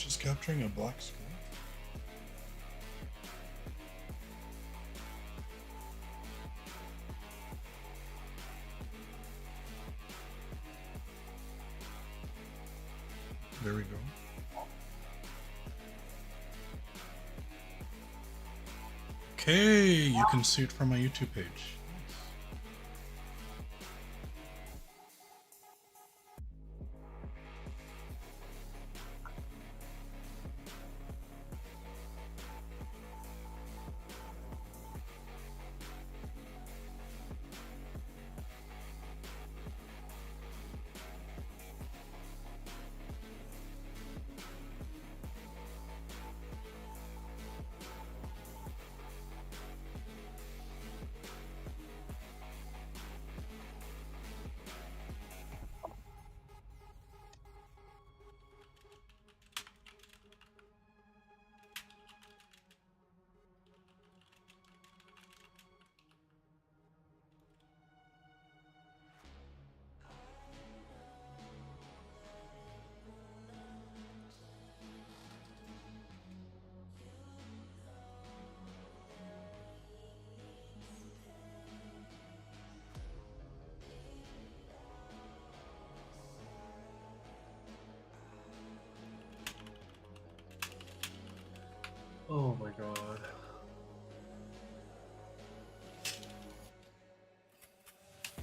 Just capturing a black screen. There we go. Okay, you can see it from my YouTube page. Oh my god.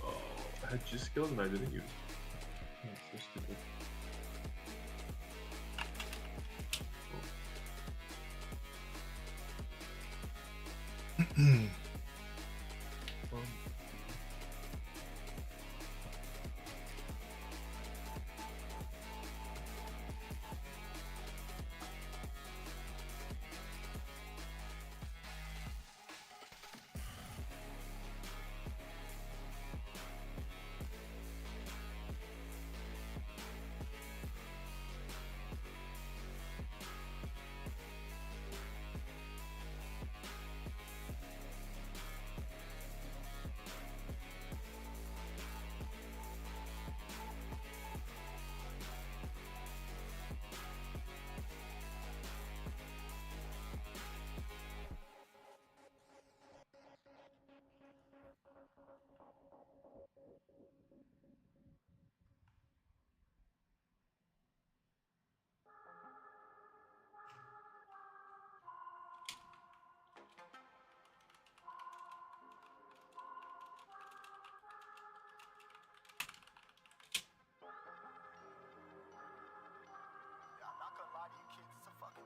Oh, I had G skills and I didn't use. That's so stupid. Oh.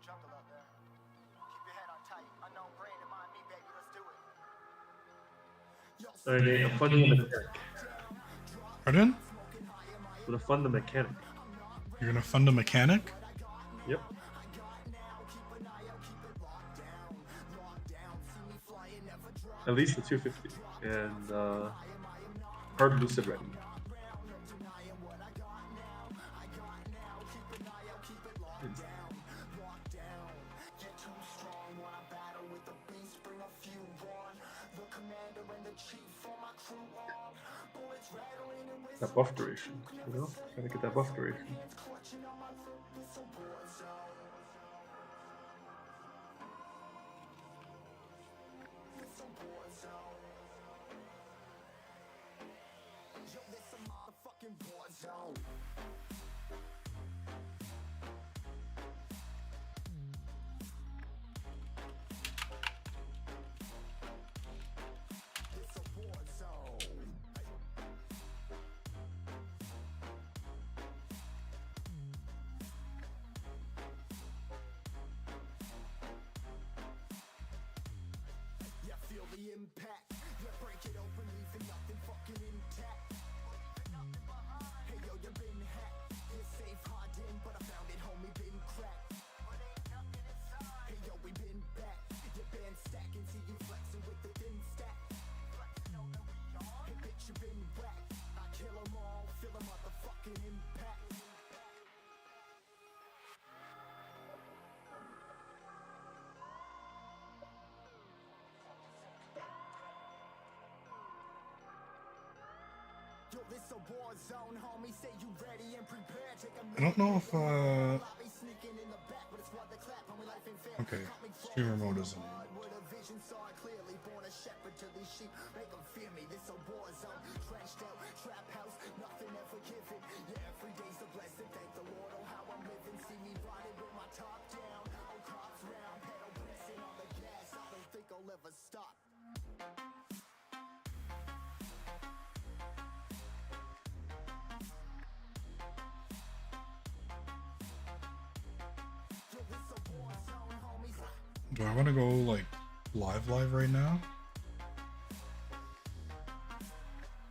Jungle out there. Keep your head on tight. Unknown brain and mind me, baby. Let's do it. Okay, I'm funding the mechanic. Pardon? I'm gonna fund the mechanic. You're gonna fund a mechanic? Yep. At least the 250 and hard lucid ready. That buff duration, you know? Gotta get that buff duration. I don't know if okay, streamer mode is enabled. Do I want to go like live right now?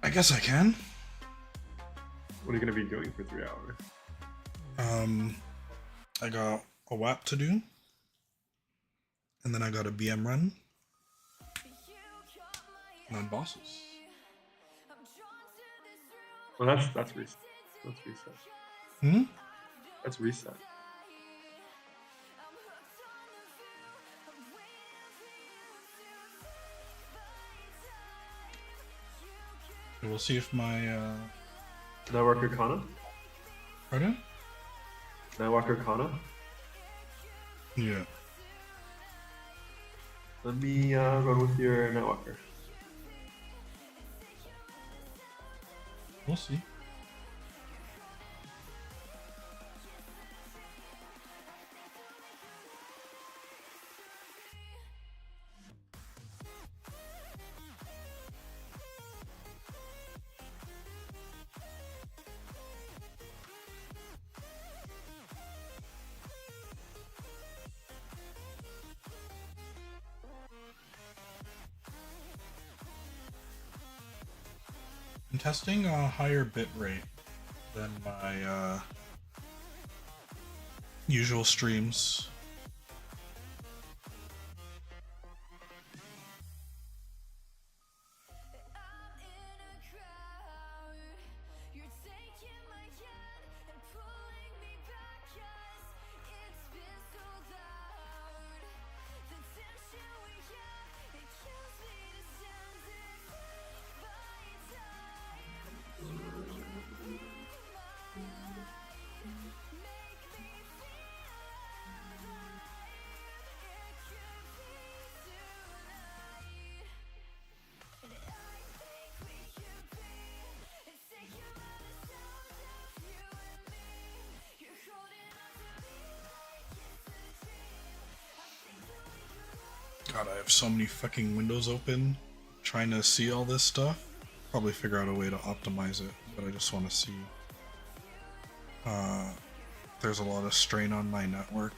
I guess I can. What are you gonna be doing for 3 hours? I got a WAP to do, and then I got a BM run, and then bosses. Well, that's reset. That's reset. Hmm. That's reset. We'll see if my Networker Kanna? pardon? Networker Kanna? Yeah. Let me run with your networker. We'll see. I'm testing a higher bit rate than my usual streams. God, I have so many fucking windows open trying to see all this stuff. Probably figure out a way to optimize it, but I just want to see. There's a lot of strain on my network.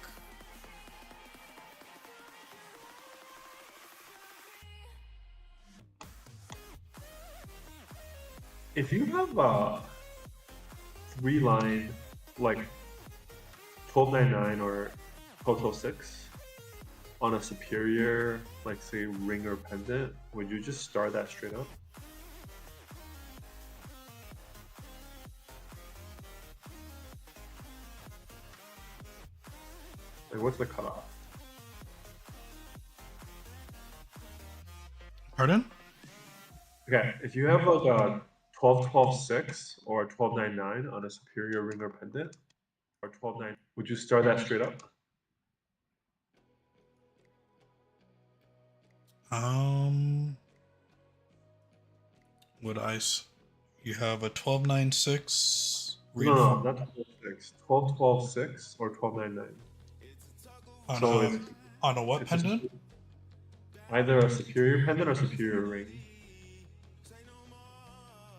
If you have a 3-line, like 1299 or 1206 on a superior, like say ring or pendant, would you just start that straight up? Like what's the cutoff? Pardon? Okay, if you have like a 12-12-6 or 12-9-9 on a superior ring or pendant, or 12-9, would you start that straight up? Would you have a 1296 No, not 12-6. 12-12-6 or 12-9-9. on So a it's, on a what it's pendant? either a superior pendant or superior ring.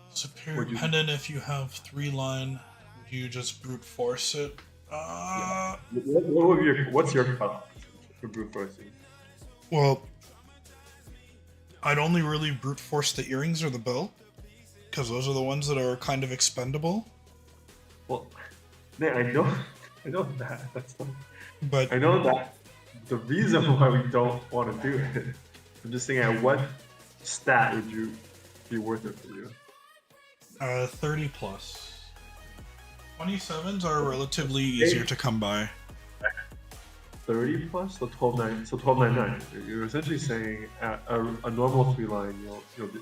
Superior Would you- pendant. If you have 3-line, would you just brute force it? What would be what's your cutoff for brute forcing? Well, I'd only really brute force the earrings or the belt, because those are the ones that are kind of expendable. Well, man, I know that. That's not, But I know that the reason why we don't want to do it. I'm just saying, at what stat would you be worth it for you? 30 plus. 27s are relatively easier to come by. 30 plus, so 12-9, so 12-9-9. You're essentially saying at a normal 3-line, you'll do.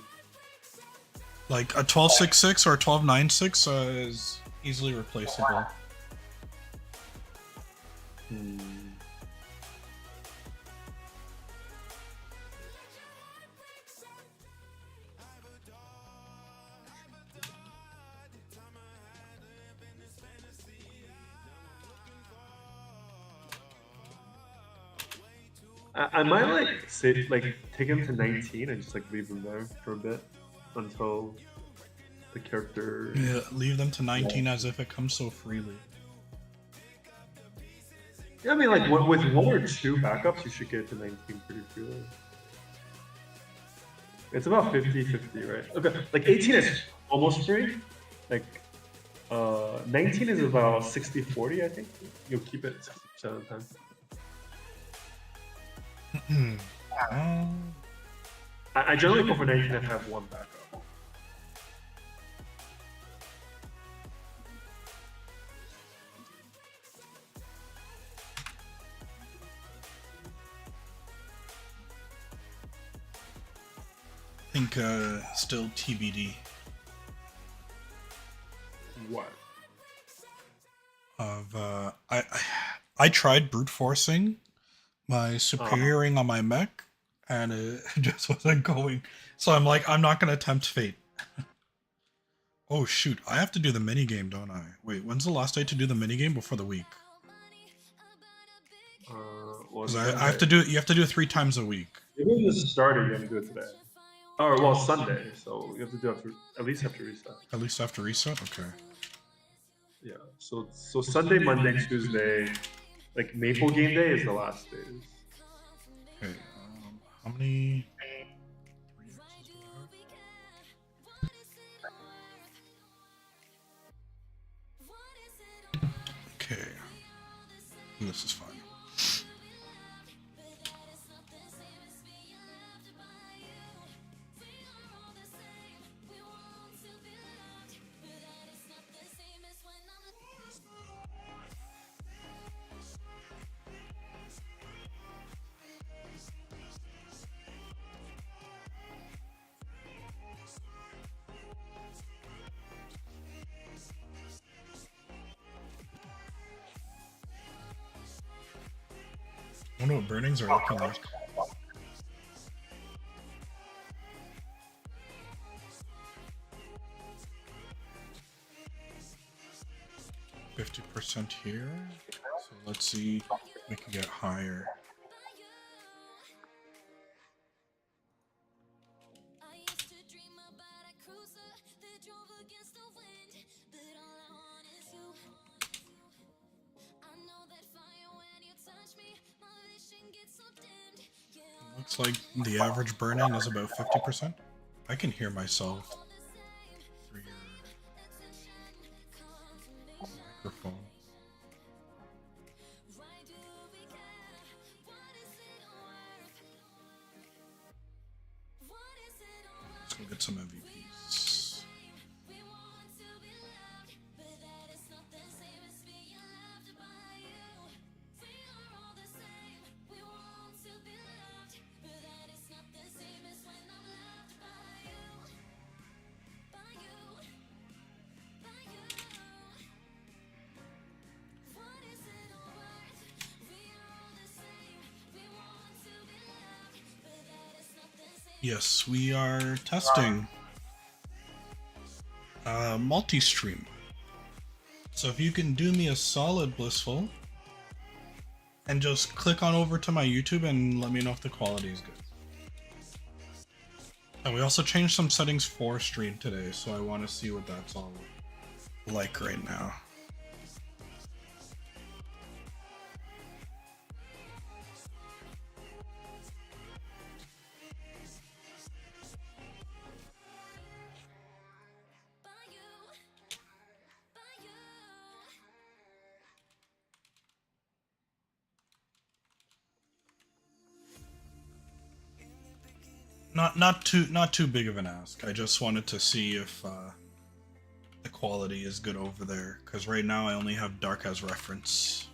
Like a 1266 or a 1296 is easily replaceable. Hmm. I might like say like take him to 19 and just like leave him there for a bit until the character. Yeah, leave them to 19 as if it comes so freely. Yeah, I mean like with one or two backups, you should get to 19 pretty freely. It's about 50-50, right? Okay, like 18 is almost free. Like 19 is about 60-40, I think. You'll keep it 60% of the time. I generally go for 19 and have one backup. I think still TBD What? of I tried brute forcing my superioring on my mech and it just wasn't going. So I'm like, I'm not gonna tempt fate. Oh shoot, I have to do the mini game, don't I? Wait, when's the last day to do the mini game before the week? Well, 'Cause I have to do it. You have to do it 3 times a week. Even if this started, you have to do it today. Or well, Sunday, so you have to do it at least after reset. At least after reset. Okay. Yeah. So Sunday, Monday, Tuesday, like Maple Game Day is the last days. Okay. How many? Okay. This is fine. I wonder what burnings are looking like. %50 here. So let's see if we can get higher. Looks like the average burn-in is about 50%. I can hear myself through your microphone. Let's go get some MVPs. Yes, we are testing multi-stream. So if you can do me a solid, Blissful, and just click on over to my YouTube and let me know if the quality is good. And we also changed some settings for stream today, so I want to see what that's all like right now. Not too big of an ask. I just wanted to see if the quality is good over there, because right now I only have dark as reference.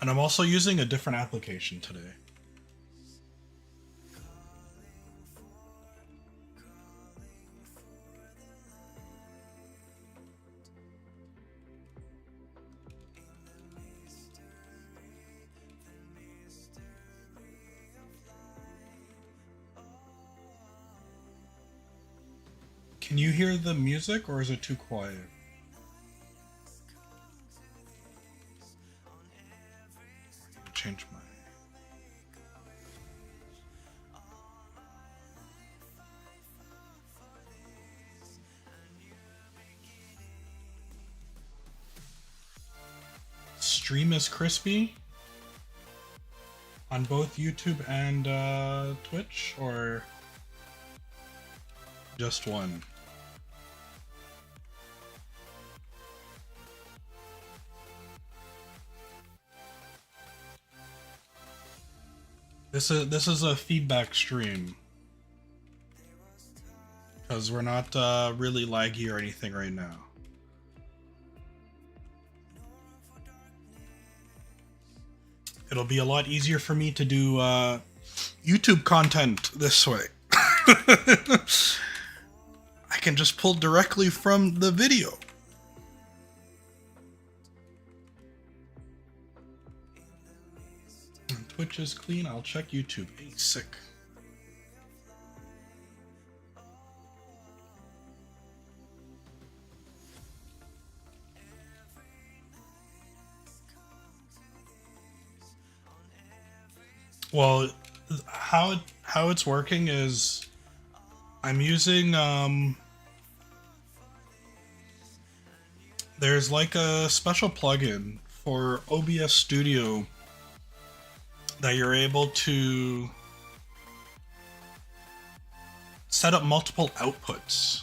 And I'm also using a different application today. Can you hear the music or is it too quiet? Change my... Stream is crispy on both YouTube and Twitch, or just one? This is a feedback stream because we're not really laggy or anything right now. It'll be a lot easier for me to do YouTube content this way. I can just pull directly from the video. And Twitch is clean. I'll check YouTube. Hey, sick. Well, how it's working is I'm using there's like a special plugin for OBS Studio that you're able to set up multiple outputs.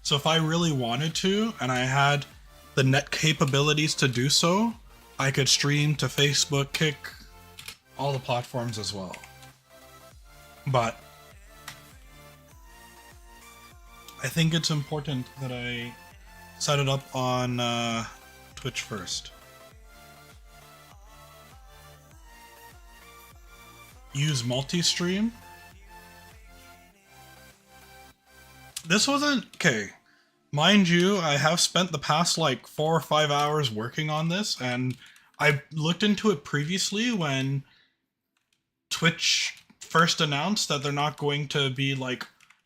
So if I really wanted to and I had the net capabilities to do so, I could stream to Facebook, Kick, all the platforms as well. But I think it's important that I set it up on Twitch first. Use multi-stream. This wasn't... Okay. Mind you, I have spent the past like 4 or 5 hours working on this, and I looked into it previously when Twitch first announced that they're not going to be like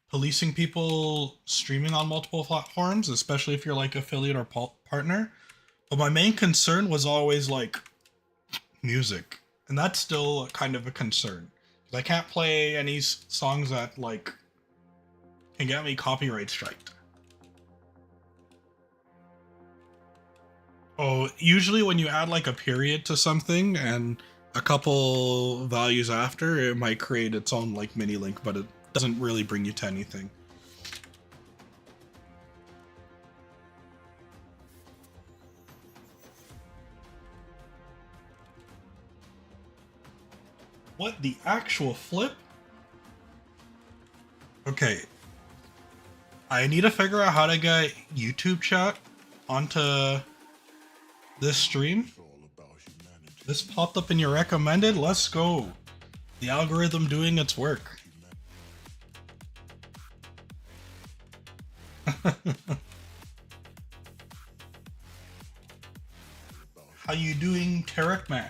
policing people streaming on multiple platforms, especially if you're like affiliate or partner. But my main concern was always like music, and that's still kind of a concern. I can't play any songs that like can get me copyright striked. Oh, usually when you add like a period to something and a couple values after, it might create its own like mini link, but it doesn't really bring you to anything. What the actual flip? Okay. I need to figure out how to get YouTube chat onto this stream. This popped up in your recommended. Let's go. The algorithm doing its work. How you doing, Tarek Man?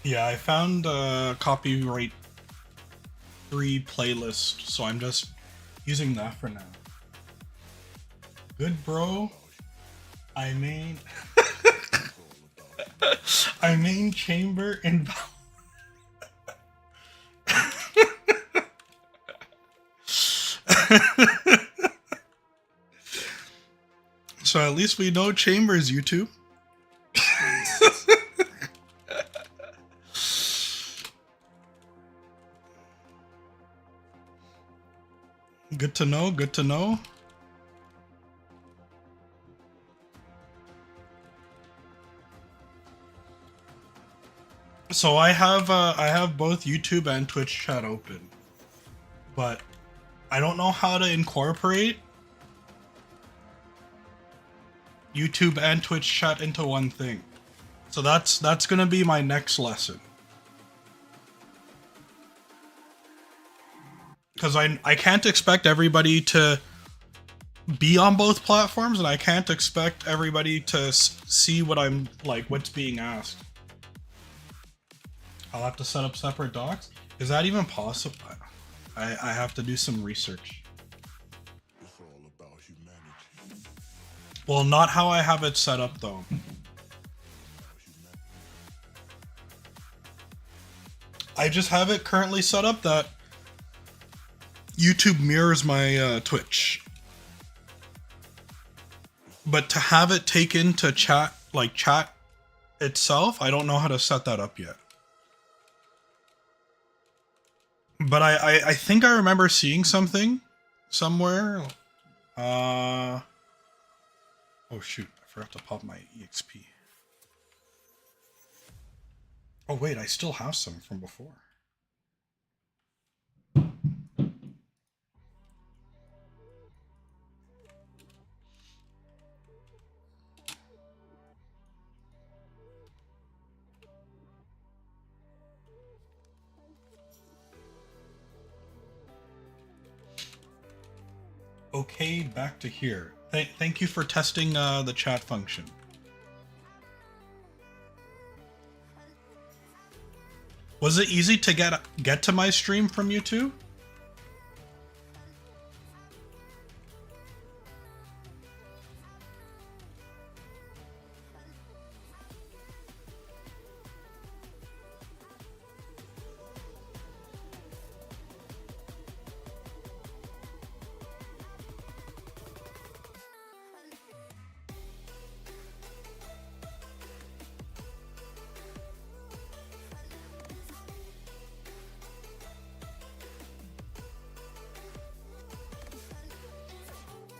Yeah, I found a copyright free playlist, so I'm just using that for now. Good, bro. I mean, I mean chamber in. So at least we know Chambers, YouTube. Good to know, good to know. So I have both YouTube and Twitch chat open, but I don't know how to incorporate YouTube and Twitch chat into one thing. So that's gonna be my next lesson. Because I can't expect everybody to be on both platforms, and I can't expect everybody to see what I'm like, what's being asked. I'll have to set up separate docs. Is that even possible? I have to do some research. It's all about humanity. Well, not how I have it set up though. I just have it currently set up that YouTube mirrors my Twitch. But to have it taken to chat, like chat itself, I don't know how to set that up yet. But I think I remember seeing something somewhere. Oh shoot, I forgot to pop my EXP. Oh wait, I still have some from before. Okay, back to here. Thank you for testing the chat function. Was it easy to get to my stream from YouTube?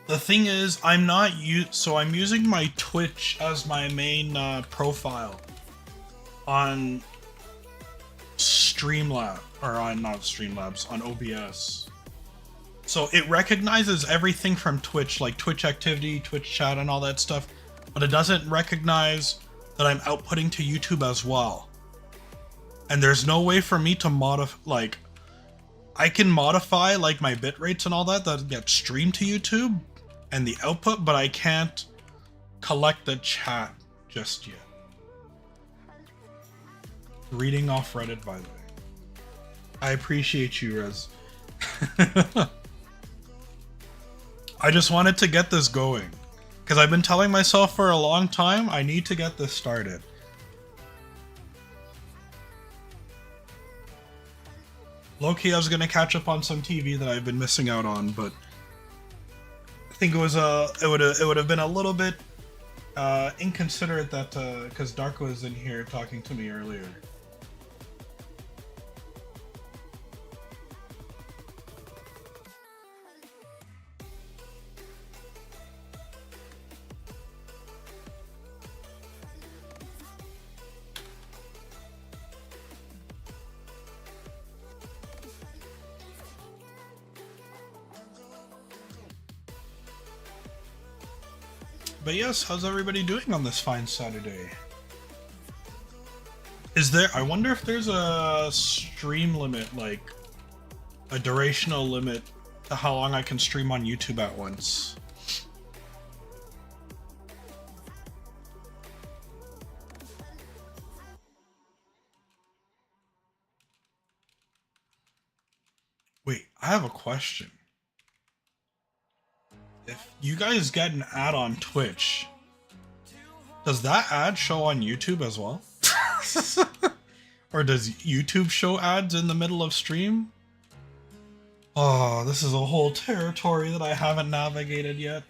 The thing is, I'm using my Twitch as my main profile on Streamlab, or on not Streamlabs, on OBS. So it recognizes everything from Twitch, like Twitch activity, Twitch chat, and all that stuff, but it doesn't recognize that I'm outputting to YouTube as well. And there's no way for me to modify, like, I can modify like my bit rates and all that get streamed to YouTube and the output, but I can't collect the chat just yet. Reading off Reddit, by the way. I appreciate you, Rez. I just wanted to get this going, because I've been telling myself for a long time I need to get this started. Low-key, I was gonna catch up on some TV that I've been missing out on, but I think it would have been a little bit inconsiderate that because Dark was in here talking to me earlier. But yes, how's everybody doing on this fine Saturday? I wonder if there's a stream limit, like a durational limit to how long I can stream on YouTube at once. Wait, I have a question. If you guys get an ad on Twitch, does that ad show on YouTube as well? Or does YouTube show ads in the middle of stream? Oh, this is a whole territory that I haven't navigated yet.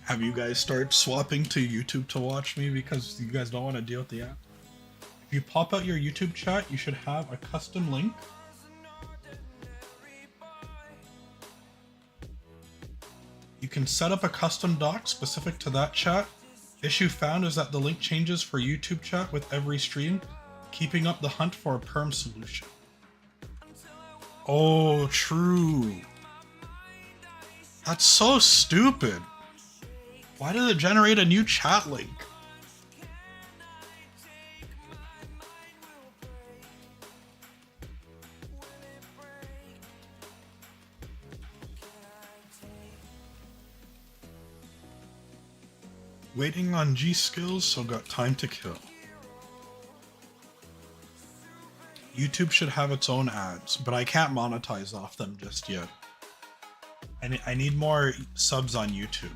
Have you guys started swapping to YouTube to watch me because you guys don't want to deal with the app? If you pop out your YouTube chat, you should have a custom link. You can set up a custom doc specific to that chat. Issue found is that the link changes for YouTube chat with every stream, keeping up the hunt for a perm solution. Oh, true. That's so stupid. Why did it generate a new chat link? Waiting on G skills, so got time to kill. YouTube should have its own ads, but I can't monetize off them just yet. I need more subs on YouTube.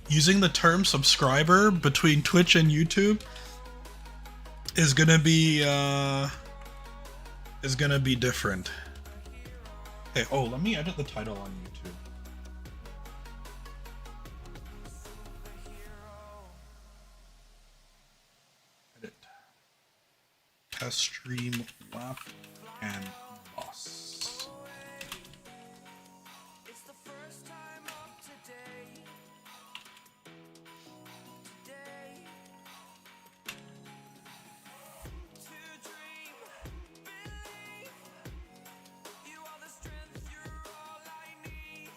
Using the term subscriber between Twitch and YouTube is gonna be different. Okay, oh, let me edit the title on YouTube. Edit. Test stream WAP and boss. It's the first time of today. To dream, believe. You are the strength, you're all I need.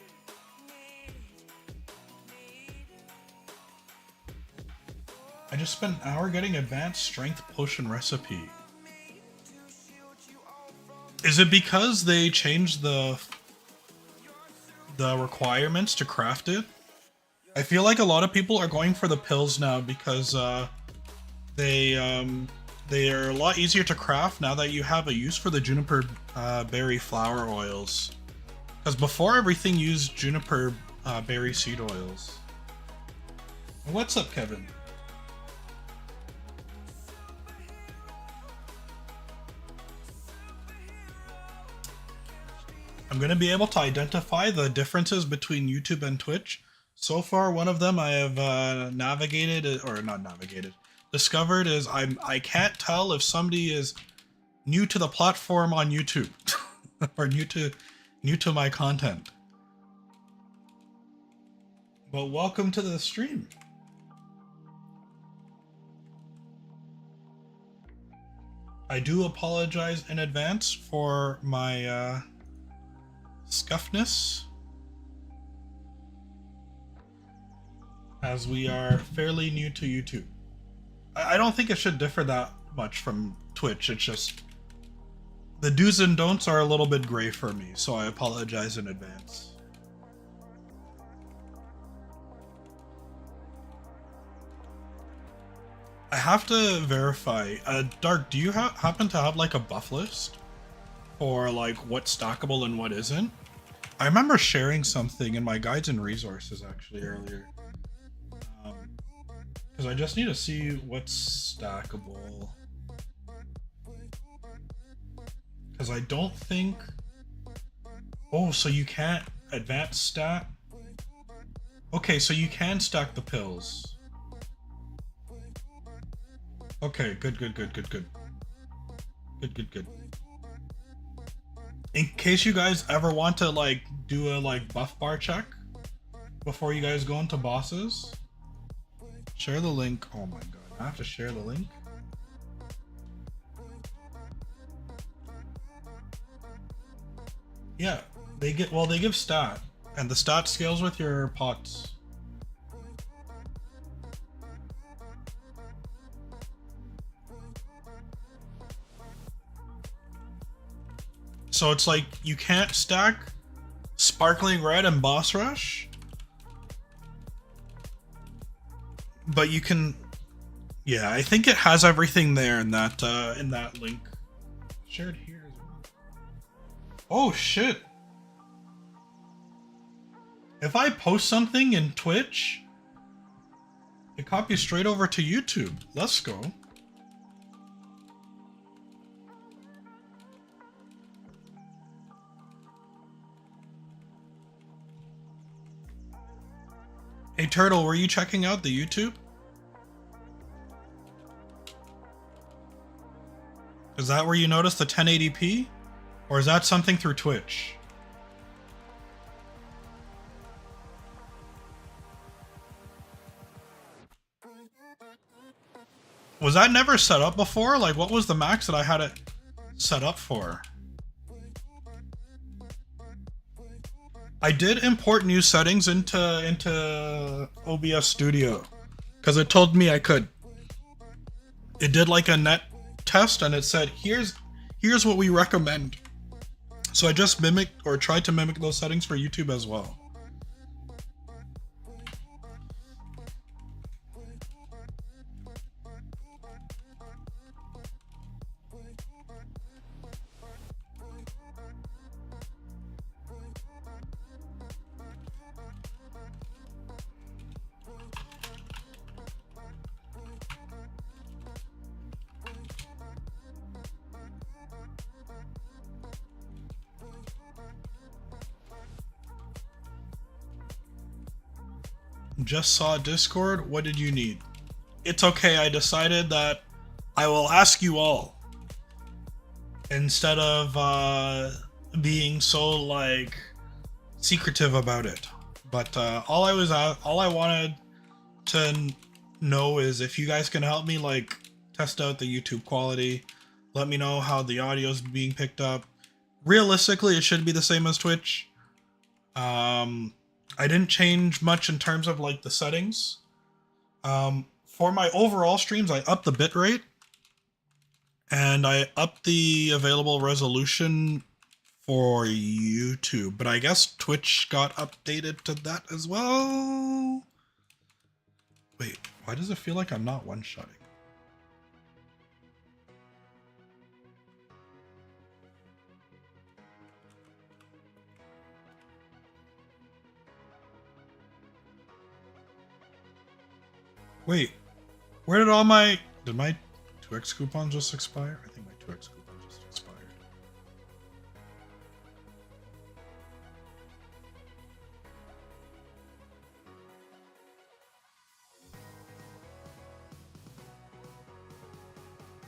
I just spent an hour getting advanced strength potion recipe. Is it because they changed the requirements to craft it? I feel like a lot of people are going for the pills now because they are a lot easier to craft now that you have a use for the juniper berry flower oils. Because before everything used juniper berry seed oils. What's up, Kevin? I'm going to be able to identify the differences between YouTube and Twitch. So far, one of them I have discovered is I can't tell if somebody is new to the platform on YouTube or new to my content. But welcome to the stream. I do apologize in advance for my scuffness, as we are fairly new to YouTube. I don't think it should differ that much from Twitch. It's just the do's and don'ts are a little bit gray for me, so I apologize in advance. I have to verify. Dark, do you happen to have like a buff list for like what's stackable and what isn't? I remember sharing something in my guides and resources actually earlier. Because I just need to see what's stackable. Because I don't think... Oh, so you can't advance stat? Okay, so you can stack the pills. Okay, good. Good. In case you guys ever want to like do a like buff bar check before you guys go into bosses, share the link. Oh my god, I have to share the link. Yeah, they give stat, and the stat scales with your pots. So it's like you can't stack Sparkling Red and Boss Rush, but you can. Yeah, I think it has everything there in that link. Shared here as well. Oh shit! If I post something in Twitch, it copies straight over to YouTube. Let's go. Hey Turtle, were you checking out the YouTube? Is that where you noticed the 1080p? Or is that something through Twitch? Was that never set up before? Like, what was the max that I had it set up for? I did import new settings into OBS Studio because it told me I could. It did like a net test and it said, here's what we recommend. So I just mimicked or tried to mimic those settings for YouTube as well. Just saw Discord. What did you need? It's okay. I decided that I will ask you all instead of being so like secretive about it. But all I wanted to know is if you guys can help me like test out the YouTube quality. Let me know how the audio is being picked up. Realistically, it should be the same as Twitch. I didn't change much in terms of like the settings. For my overall streams, I upped the bitrate and I upped the available resolution for YouTube, but I guess Twitch got updated to that as well. Wait, why does it feel like I'm not one-shotting? Wait, where did all my... Did my 2x coupon just expire? I think my 2x coupon just expired.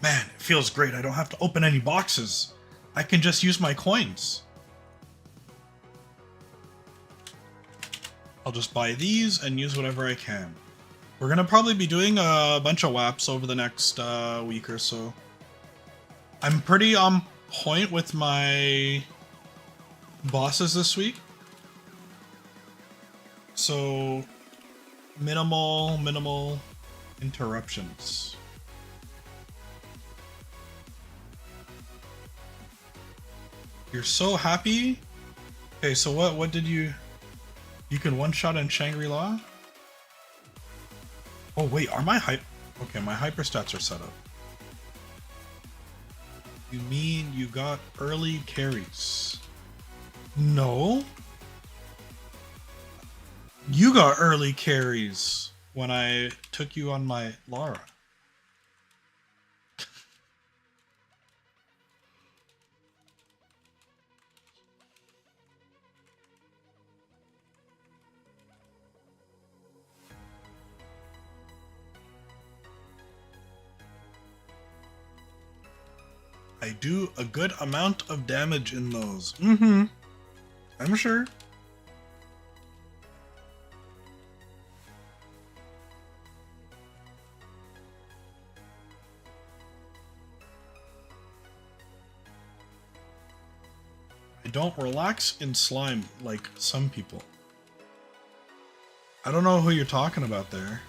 Man, it feels great. I don't have to open any boxes. I can just use my coins. I'll just buy these and use whatever I can. We're gonna probably be doing a bunch of WAPs over the next week or so. I'm pretty on point with my bosses this week. So minimal interruptions. You're so happy? Okay, so what did you can one-shot in Shangri-La? Oh wait, are my okay, my hyperstats are set up. You mean you got early carries? No. You got early carries when I took you on my Lara. I do a good amount of damage in those. Mm-hmm. I'm sure. I don't relax in slime like some people. I don't know who you're talking about there.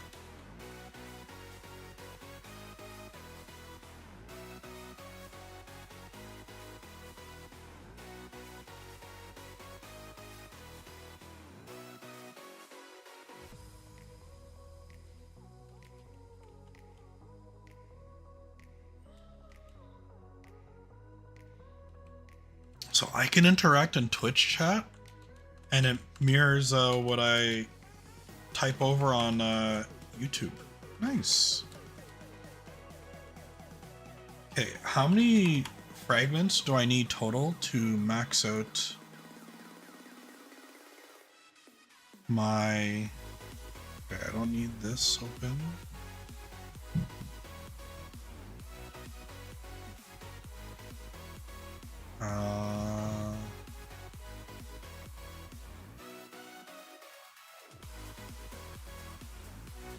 So I can interact in Twitch chat, and it mirrors what I type over on YouTube. Nice. Okay, how many fragments do I need total to max out my... Okay, I don't need this open.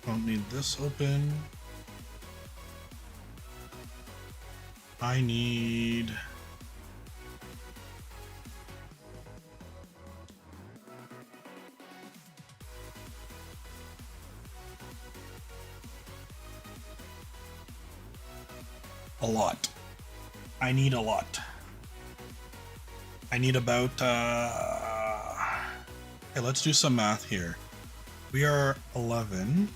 Don't need this open. I need... a lot. I need a lot. I need about okay, let's do some math here. We are 11.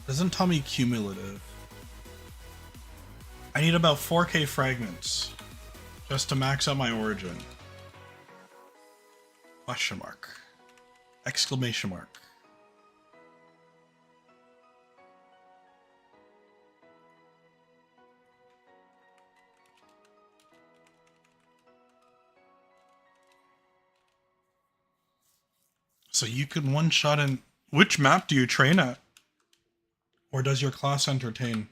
Doesn't tell me cumulative. I need about 4K fragments just to max out my origin. Question mark. Exclamation mark. So you can one shot in. Which map do you train at? Or does your class entertain?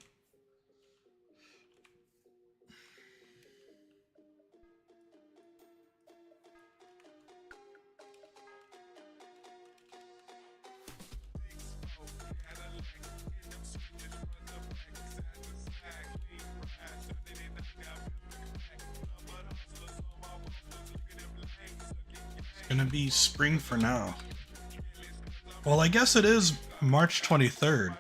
It's gonna be spring for now. Well, I guess it is March 23rd.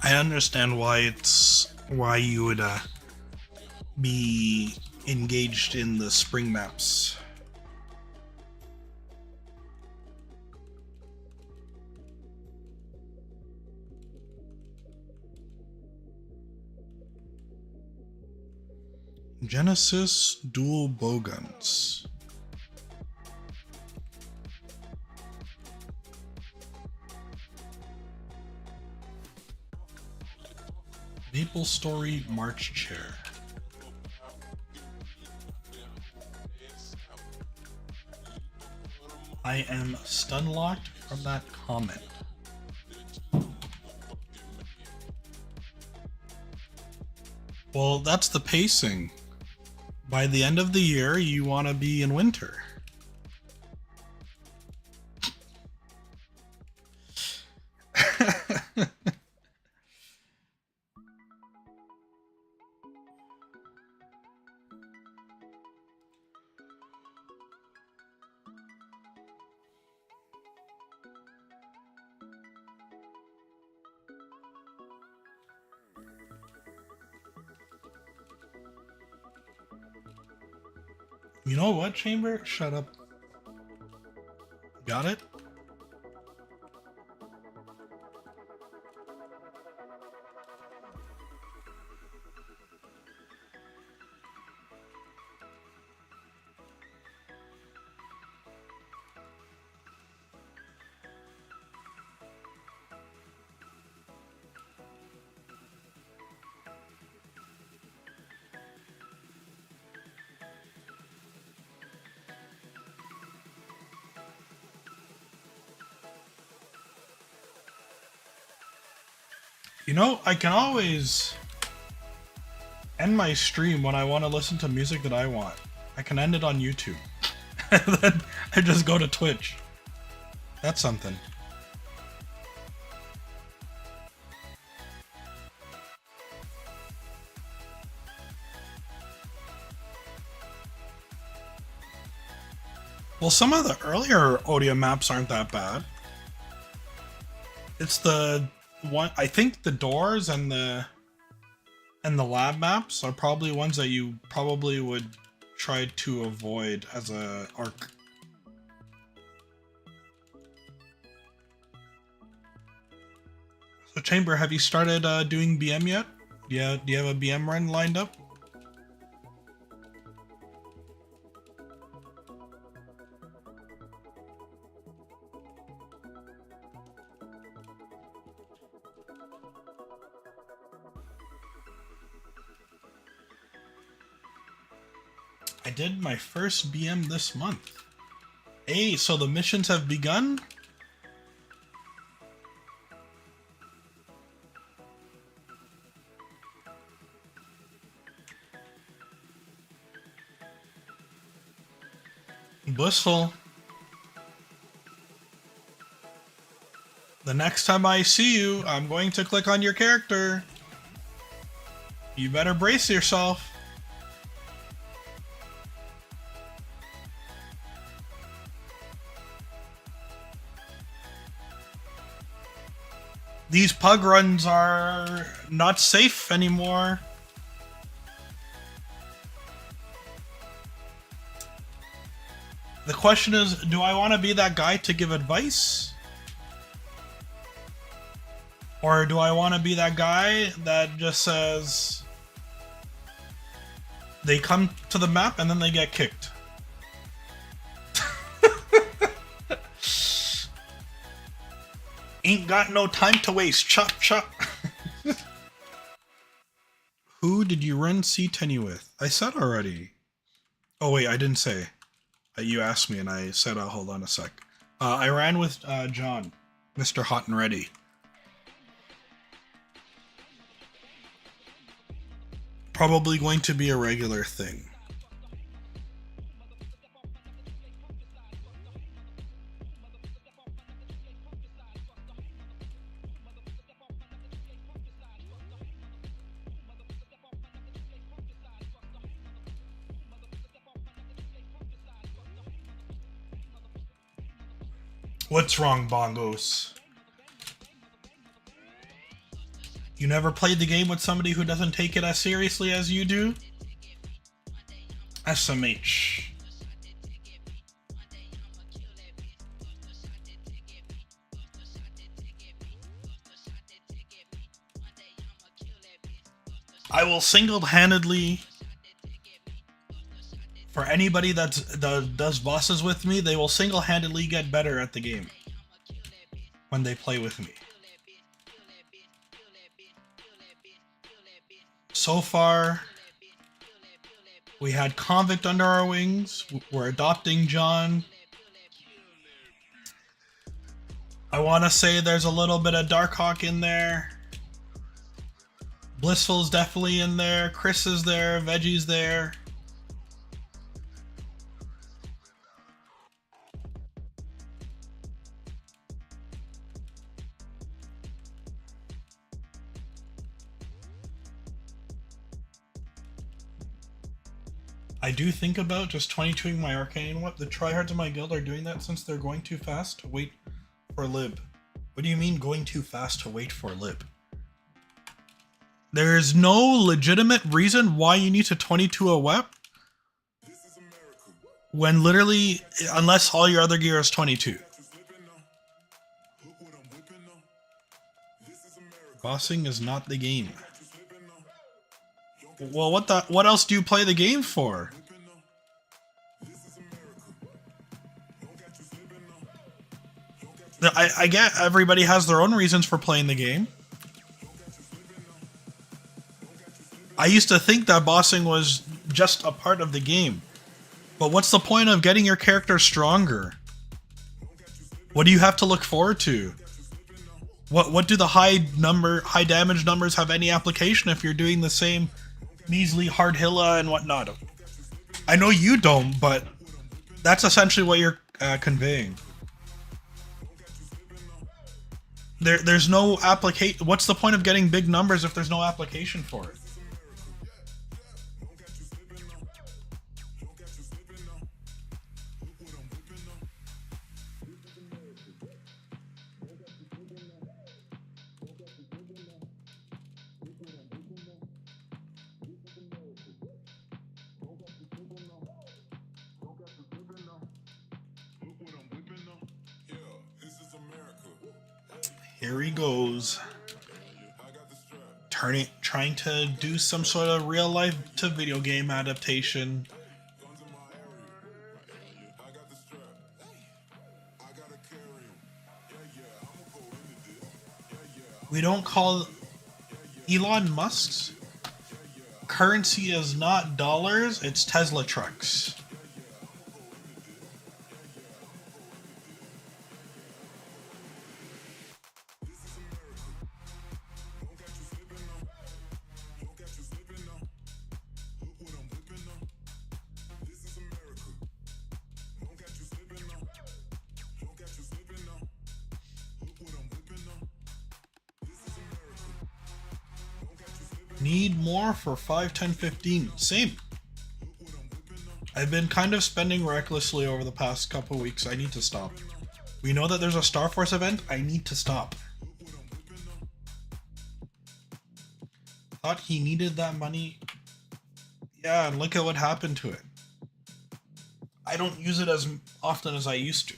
I understand why you would be engaged in the spring maps. Genesis dual bowguns. Maple Story March Chair. I am stun locked from that comment. Well, that's the pacing. By the end of the year, you want to be in winter. You know what, Chamber? Shut up. Got it? You know, I can always end my stream when I want to listen to music that I want. I can end it on YouTube. And then I just go to Twitch. That's something. Well, some of the earlier Odium maps aren't that bad. It's the one, I think the doors and the lab maps are probably ones that you probably would try to avoid as a arc. So Chamber, have you started doing BM yet? Yeah, do you have a BM run lined up? I did my first BM this month. Hey, so the missions have begun? Blissful. The next time I see you, I'm going to click on your character. You better brace yourself. These pug runs are not safe anymore. The question is, do I want to be that guy to give advice? Or do I want to be that guy that just says they come to the map and then they get kicked? Ain't got no time to waste. Chop, chop. Who did you run C10 with? I said already. Oh wait, I didn't say. You asked me and I said, hold on a sec. I ran with John, Mr. Hot and Ready. Probably going to be a regular thing. What's wrong, Bongos? You never played the game with somebody who doesn't take it as seriously as you do? SMH. I will single-handedly, for anybody that does bosses with me, they will single-handedly get better at the game when they play with me. So far, we had Convict under our wings. We're adopting John. I want to say there's a little bit of Darkhawk in there. Blissful's definitely in there. Chris is there. Veggie's there. I do think about just 22ing my arcane whip. The tryhards in my guild are doing that since they're going too fast to wait for lib. What do you mean going too fast to wait for lib? There's no legitimate reason why you need to 22 a WAP when literally, unless all your other gear is 22. Bossing is not the game. Well, what else do you play the game for? I get everybody has their own reasons for playing the game. I used to think that bossing was just a part of the game. But what's the point of getting your character stronger? What do you have to look forward to? What do the high damage numbers have any application if you're doing the same measly hard hilla and whatnot? I know you don't, but that's essentially what you're conveying. There's no application. What's the point of getting big numbers if there's no application for it? Here he goes. Trying to do some sort of real life to video game adaptation. We don't call Elon Musk's currency is not dollars, it's Tesla trucks. Need more for 5, 10, 15. Same. I've been kind of spending recklessly over the past couple weeks. I need to stop. We know that there's a Star Force event. I need to stop. Thought he needed that money. Yeah, and look at what happened to it. I don't use it as often as I used to.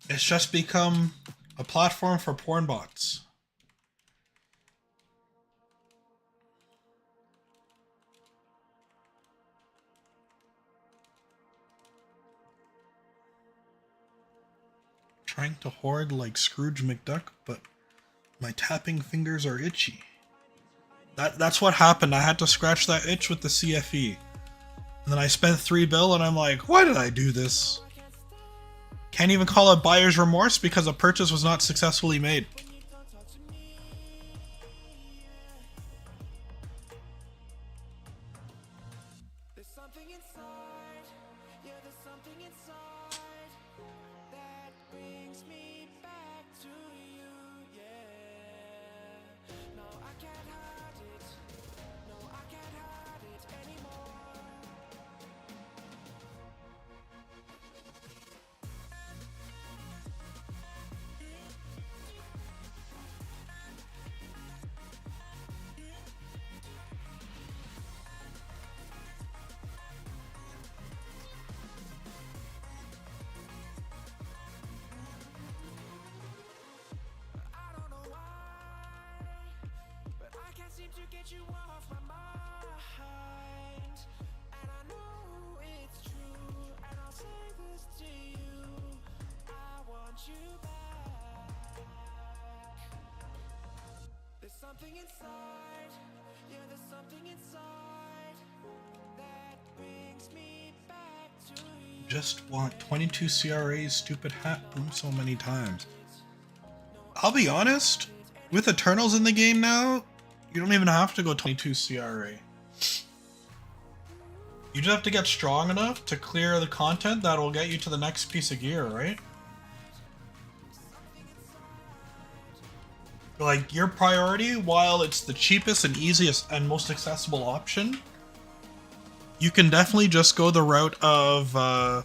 It's just become a platform for porn bots. Trying to hoard like Scrooge McDuck, but my tapping fingers are itchy. That's what happened. I had to scratch that itch with the CFE. And then I spent $3 bill and I'm like, why did I do this? Can't even call it buyer's remorse because a purchase was not successfully made. There's something inside, yeah, there's something inside that brings me back to you, yeah. No, I can't hide it, no, I can't hide it anymore. I don't know why, but I can't seem to get you off my mind. And I know it's true, and I'll say this to you, I want you back. There's something inside, yeah, there's something inside that brings me back to you. Just want 22 CRA's stupid hat boom so many times. I'll be honest, with Eternals in the game now, you don't even have to go 22 CRA. You just have to get strong enough to clear the content that will get you to the next piece of gear, right? Like, your priority, while it's the cheapest and easiest and most accessible option, you can definitely just go the route of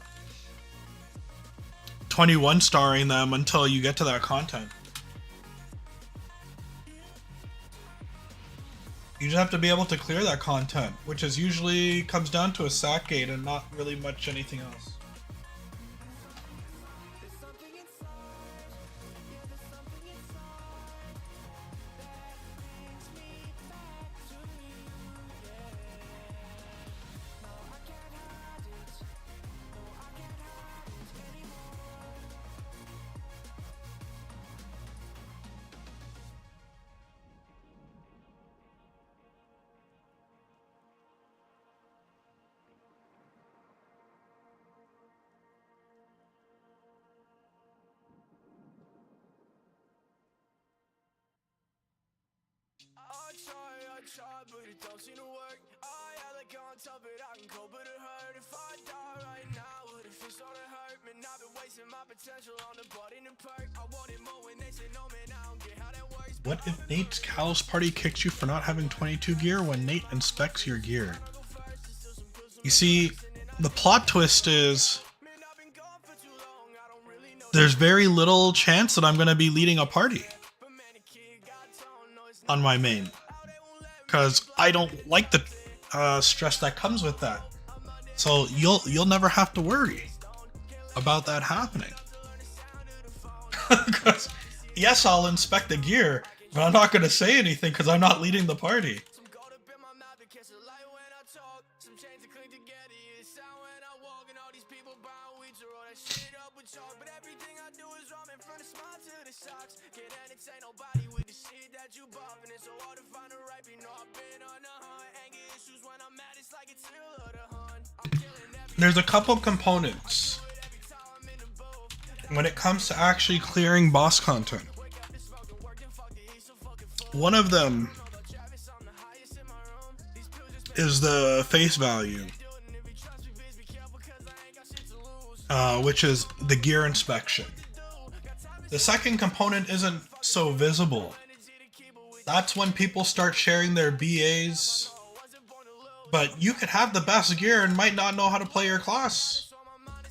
21 starring them until you get to that content. You just have to be able to clear that content, which is usually comes down to a sack gate and not really much anything else. There's something inside, yeah, there's something inside that brings me back to you, yeah. No, I can't hide it, no, I can't hide it anymore. I try, but it don't seem to work. I like on top, but I can cope, but it hurt. If I die right now, would it feel so to hurt? Man, I've been wasting my potential on the button and perk. I wanted more when they say no, man, I don't get how that works. What if Nate's Callous Party kicks you for not having 22 gear when Nate inspects your gear? You see, the plot twist is there's very little chance that I'm going to be leading a party on my main, because I don't like the stress that comes with that. So you'll never have to worry about that happening. Because yes, I'll inspect the gear, but I'm not going to say anything because I'm not leading the party. There's a couple components when it comes to actually clearing boss content. One of them is the face value, which is the gear inspection. The second component isn't so visible. That's when people start sharing their BAs. But you could have the best gear and might not know how to play your class.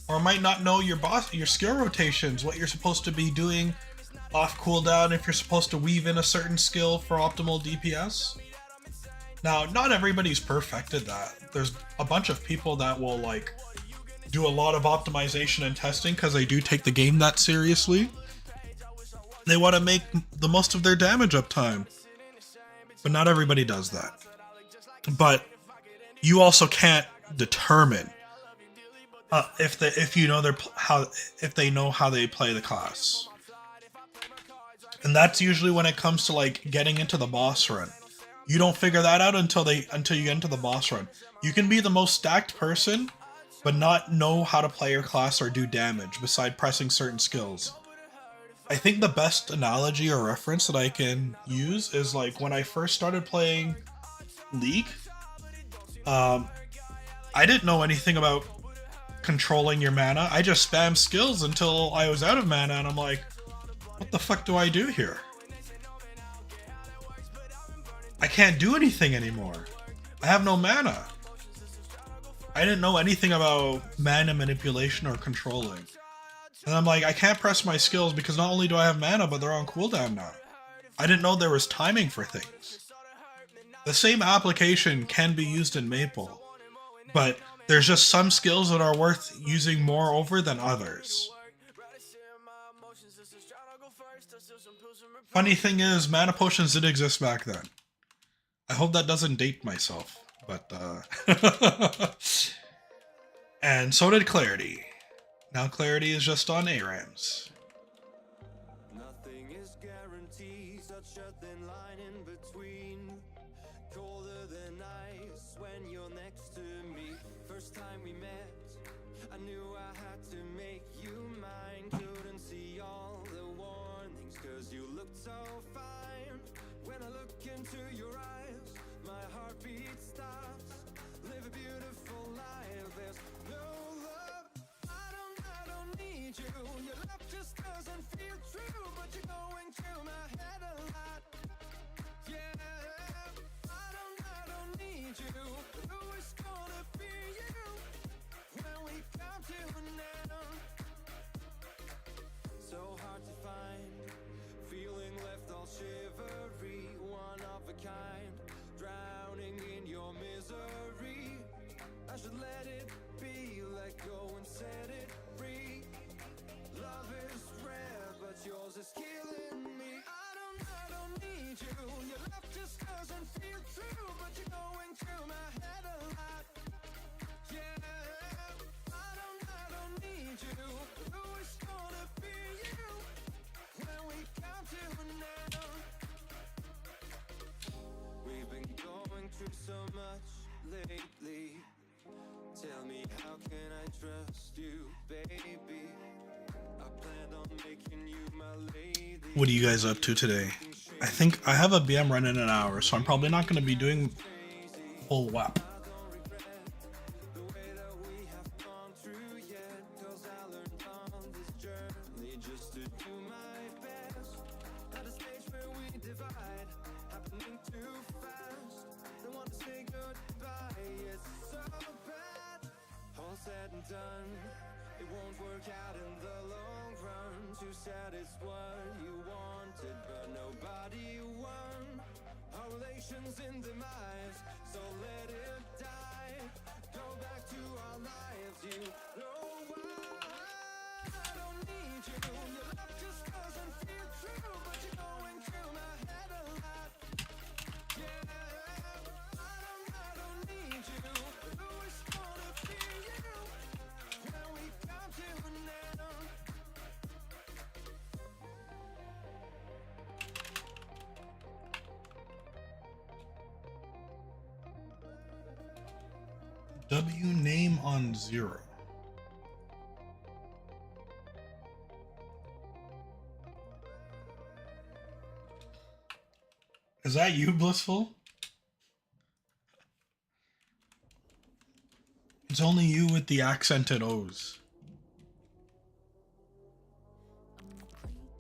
Or might not know your skill rotations, what you're supposed to be doing off cooldown, if you're supposed to weave in a certain skill for optimal DPS. Now, not everybody's perfected that. There's a bunch of people that will like do a lot of optimization and testing because they do take the game that seriously. They want to make the most of their damage uptime. But not everybody does that. But you also can't determine if they know how they play the class. And that's usually when it comes to like getting into the boss run. You don't figure that out until you get into the boss run. You can be the most stacked person, but not know how to play your class or do damage beside pressing certain skills. I think the best analogy or reference that I can use is like when I first started playing League. I didn't know anything about controlling your mana. I just spammed skills until I was out of mana, and I'm like, what the fuck do I do here? I can't do anything anymore. I have no mana. I didn't know anything about mana manipulation or controlling. And I'm like, I can't press my skills because not only do I have mana, but they're on cooldown now. I didn't know there was timing for things. The same application can be used in Maple, but there's just some skills that are worth using more over than others. Funny thing is, mana potions did exist back then. I hope that doesn't date myself, but and so did Clarity. Now Clarity is just on ARAMs. Nothing is guaranteed, such a thin line in between. Colder than ice when you're next to me. First time we met, I knew I had to make you mine. Couldn't see all the warnings, cause you looked so fine. When I look into your eyes, my heartbeat stops. Live a beautiful life, there's no love. I don't need you. Your love just doesn't feel true, but you're going through my head a lot. Yeah, I don't need you. Who is gonna be you when we come to an end? So hard to find, feeling left all shivery, one of a kind, drowning in your misery. I should let it be, let go and set it free. Love is rare, but yours is killing me. I don't need you. Your love just doesn't feel true, but you're going through my head a lot. Yeah, I don't need you. Who is gonna be you when we come to an end? We've been going through so much lately. Tell me, how can I trust you, baby? I planned on making you my lady. What are you guys up to today? I think I have a BM run in an hour, so I'm probably not going to be doing full WAP. The way that we have gone through yet, cause I learned on this journey just to do my best. At a stage where we divide, happening too fast. Don't want to say goodbye, it's so bad. All said and done, it won't work out in the long run. Too sad it's what you wanted, but nobody won. Our relations in demise, so let it die. Go back to our lives, you know why. I don't need you. Your love just doesn't feel true, but you're going through my head a lot. Yeah, I don't need you. Who is gonna be you when we come to an end? W name on 0. Is that you, Blissful? It's only you with the accented O's.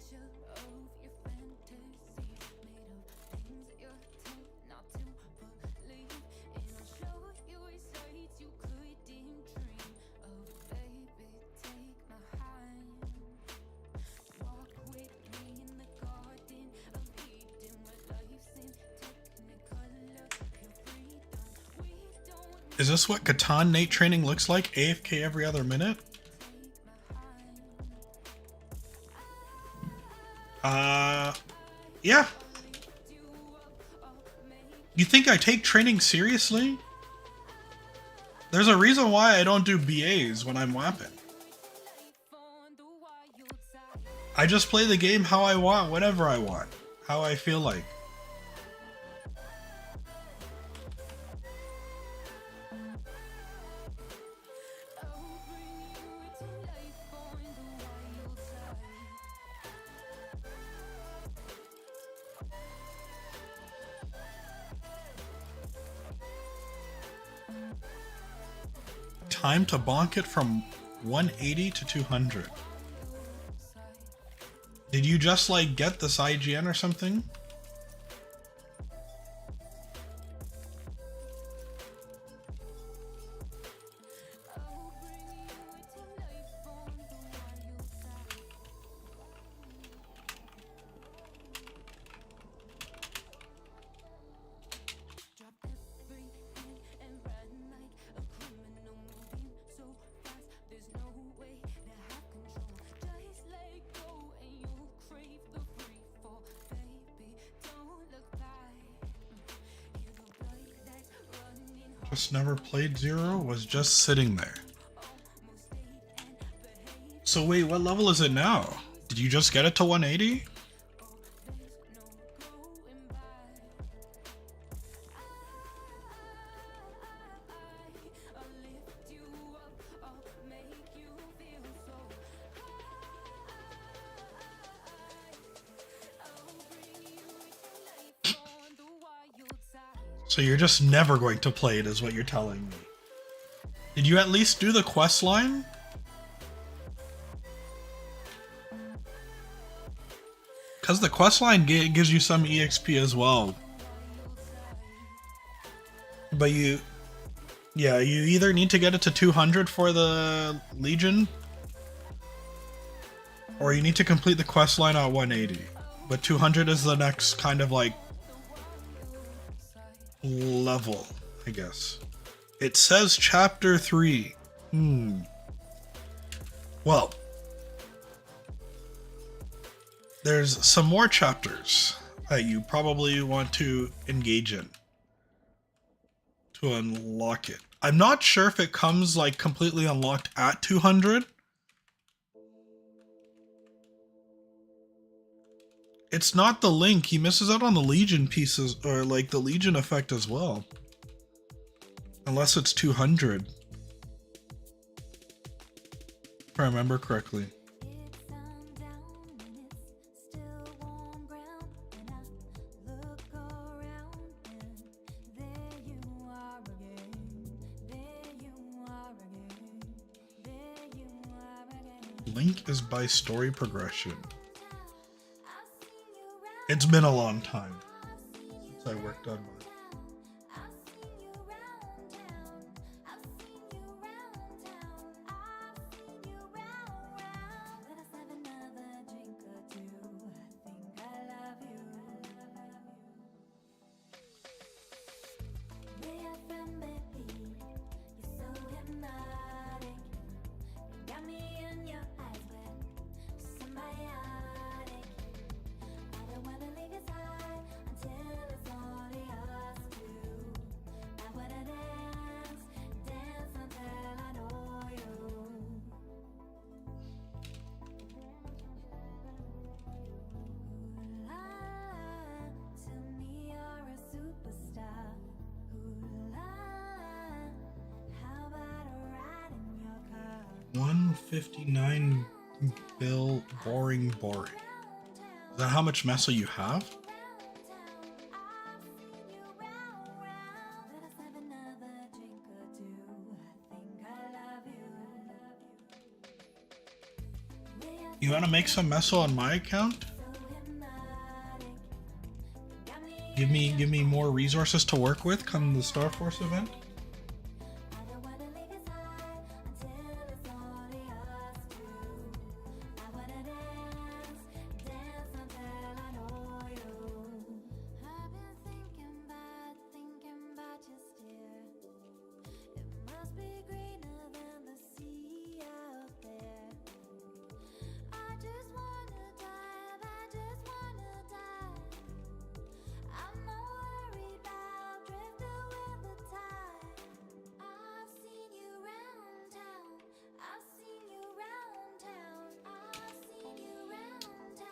Creature of your fantasy. Is this what Catan Nate training looks like? AFK every other minute? Yeah. You think I take training seriously? There's a reason why I don't do BAs when I'm WAPing. I just play the game how I want, whenever I want, how I feel like. Time to bonk it from 180 to 200. Did you just like get this IGN or something? Just never played Zero, was just sitting there. So wait, what level is it now? Did you just get it to 180? So you're just never going to play it, is what you're telling me. Did you at least do the quest line? Because the quest line gives you some EXP as well. But you either need to get it to 200 for the Legion, or you need to complete the quest line at 180. But 200 is the next kind of like level, I guess. It says chapter 3. Well, there's some more chapters that you probably want to engage in to unlock it. I'm not sure if it comes like completely unlocked at 200. It's not the Link. He misses out on the Legion pieces, or like the Legion effect as well. Unless it's 200. If I remember correctly. Link is by story progression. It's been a long time since I worked on mine. $159 bill boring. Is that how much meso you have? You want to make some meso on my account? Give me more resources to work with come the Star Force event?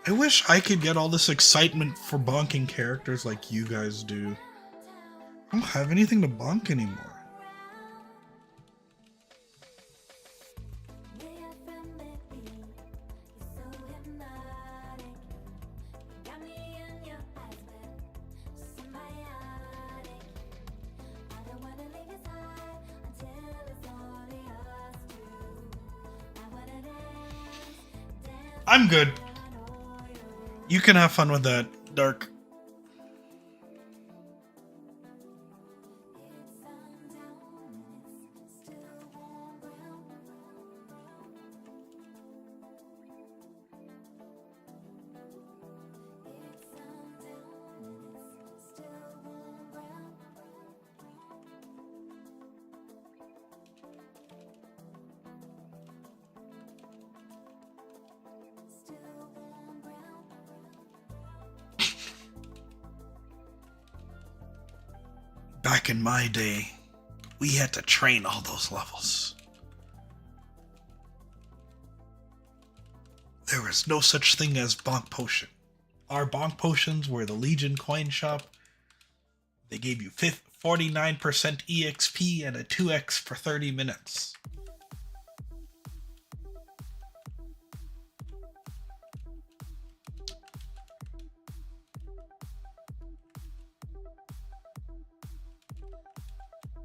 I wish I could get all this excitement for bonking characters like you guys do. I don't have anything to bonk anymore. I'm good. You can have fun with that, Dark. Back in my day, we had to train all those levels. There was no such thing as bonk potion. Our bonk potions were the Legion coin shop. They gave you 49% EXP and a 2x for 30 minutes.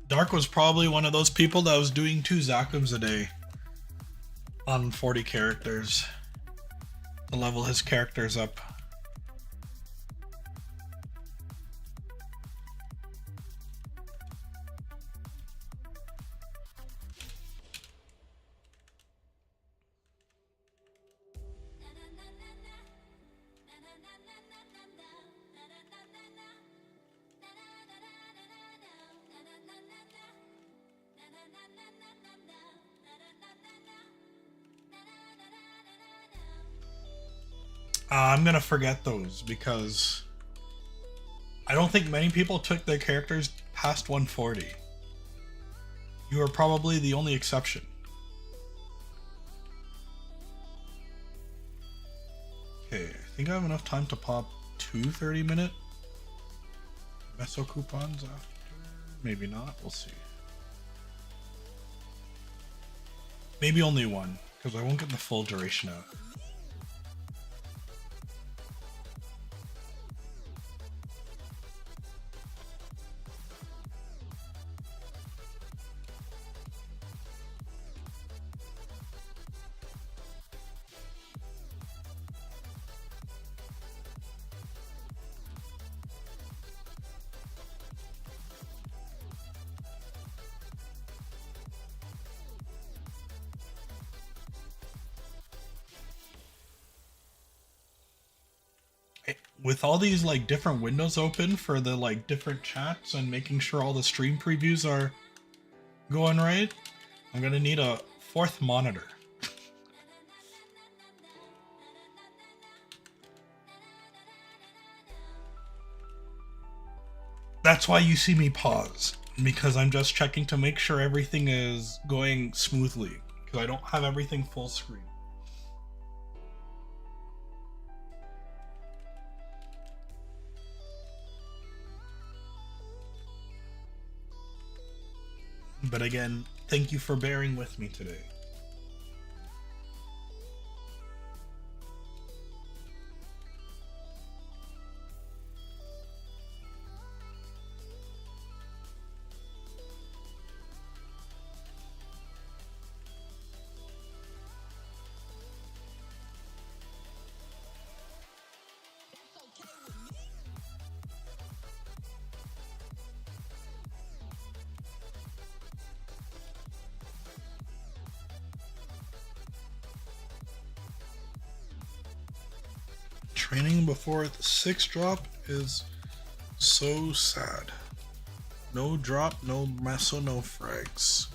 Dark was probably one of those people that was doing 2 Zakums a day on 40 characters to level his characters up. I'm gonna forget those because I don't think many people took their characters past 140. You are probably the only exception. Okay, I think I have enough time to pop 2 30-minute Meso coupons after. Maybe not, we'll see. Maybe only 1, because I won't get the full duration out. With all these like different windows open for the like different chats and making sure all the stream previews are going right, I'm gonna need a 4th monitor. That's why you see me pause, because I'm just checking to make sure everything is going smoothly, because I don't have everything full screen. But again, thank you for bearing with me today. Training before the 6 drop is so sad. No drop, no meso, no frags.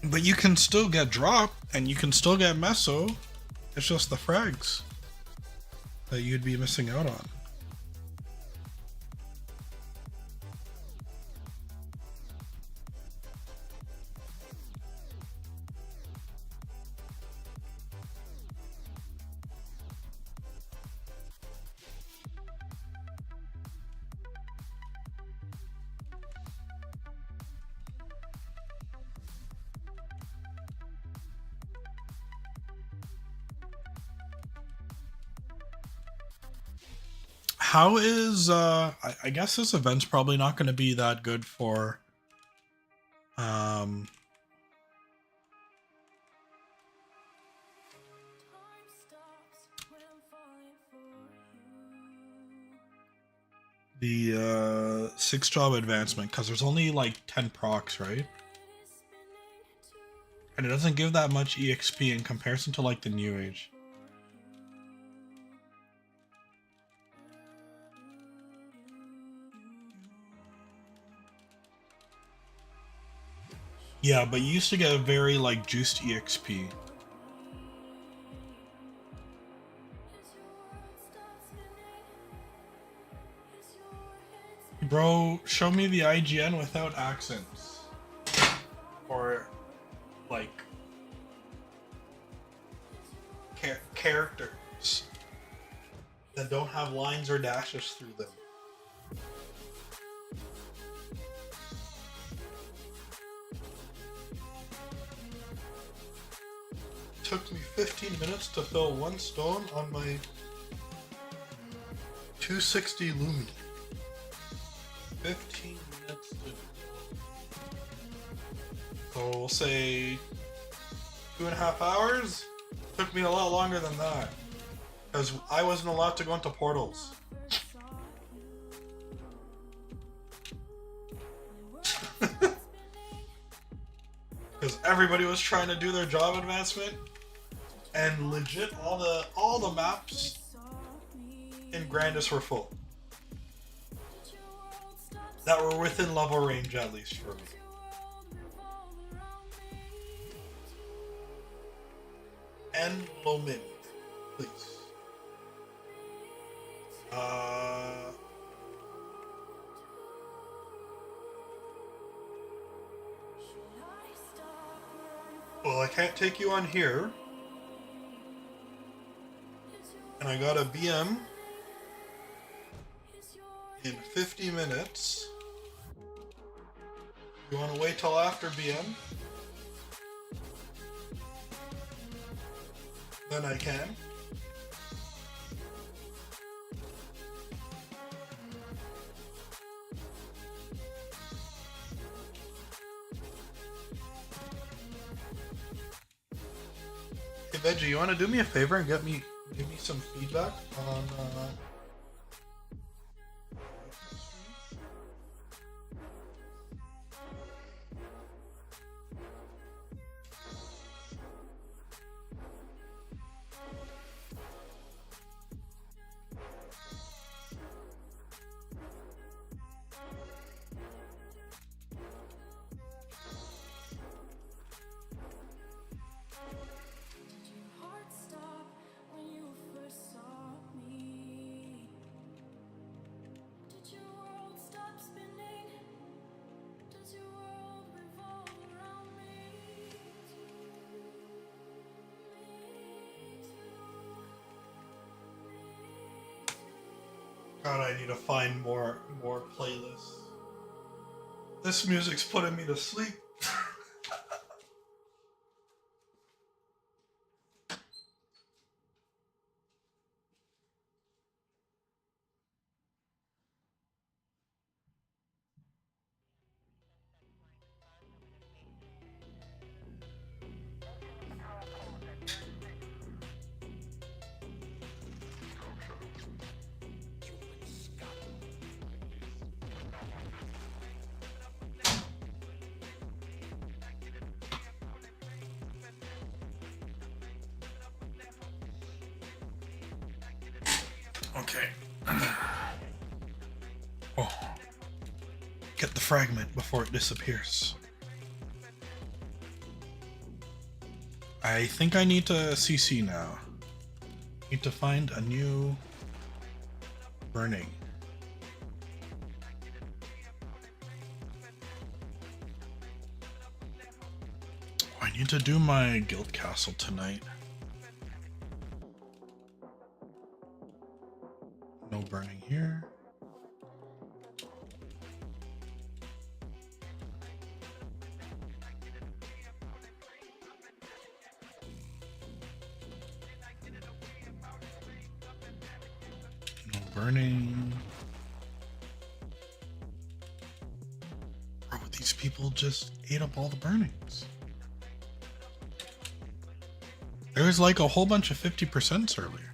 But you can still get drop, and you can still get meso. It's just the frags that you'd be missing out on. how is I guess this event's probably not going to be that good for um the 6 job advancement, because there's only like 10 procs, right? And it doesn't give that much EXP in comparison to like the new age. Yeah, but you used to get a very like juiced EXP. Bro, show me the IGN without accents. Or like characters that don't have lines or dashes through them. Took me 15 minutes to fill 1 stone on my 260 Lumi. 15 minutes to... So we'll say 2.5 hours? Took me a lot longer than that. Because I wasn't allowed to go into portals. Because everybody was trying to do their job advancement. And legit all the maps in Grandis were full. That were within level range, at least for me. And low min, please. Well, I can't take you on here. And I got a BM in 50 minutes. You want to wait till after BM? Then I can. Hey Veggie, you want to do me a favor and give me some feedback on God, I need to find more playlists. This music's putting me to sleep. Okay. Oh. Get the fragment before it disappears. I think I need to CC now. Need to find a new burning. Oh, I need to do my guild castle tonight. No burning here. No burning. Bro, these people just ate up all the burnings. There was like a whole bunch of 50% earlier.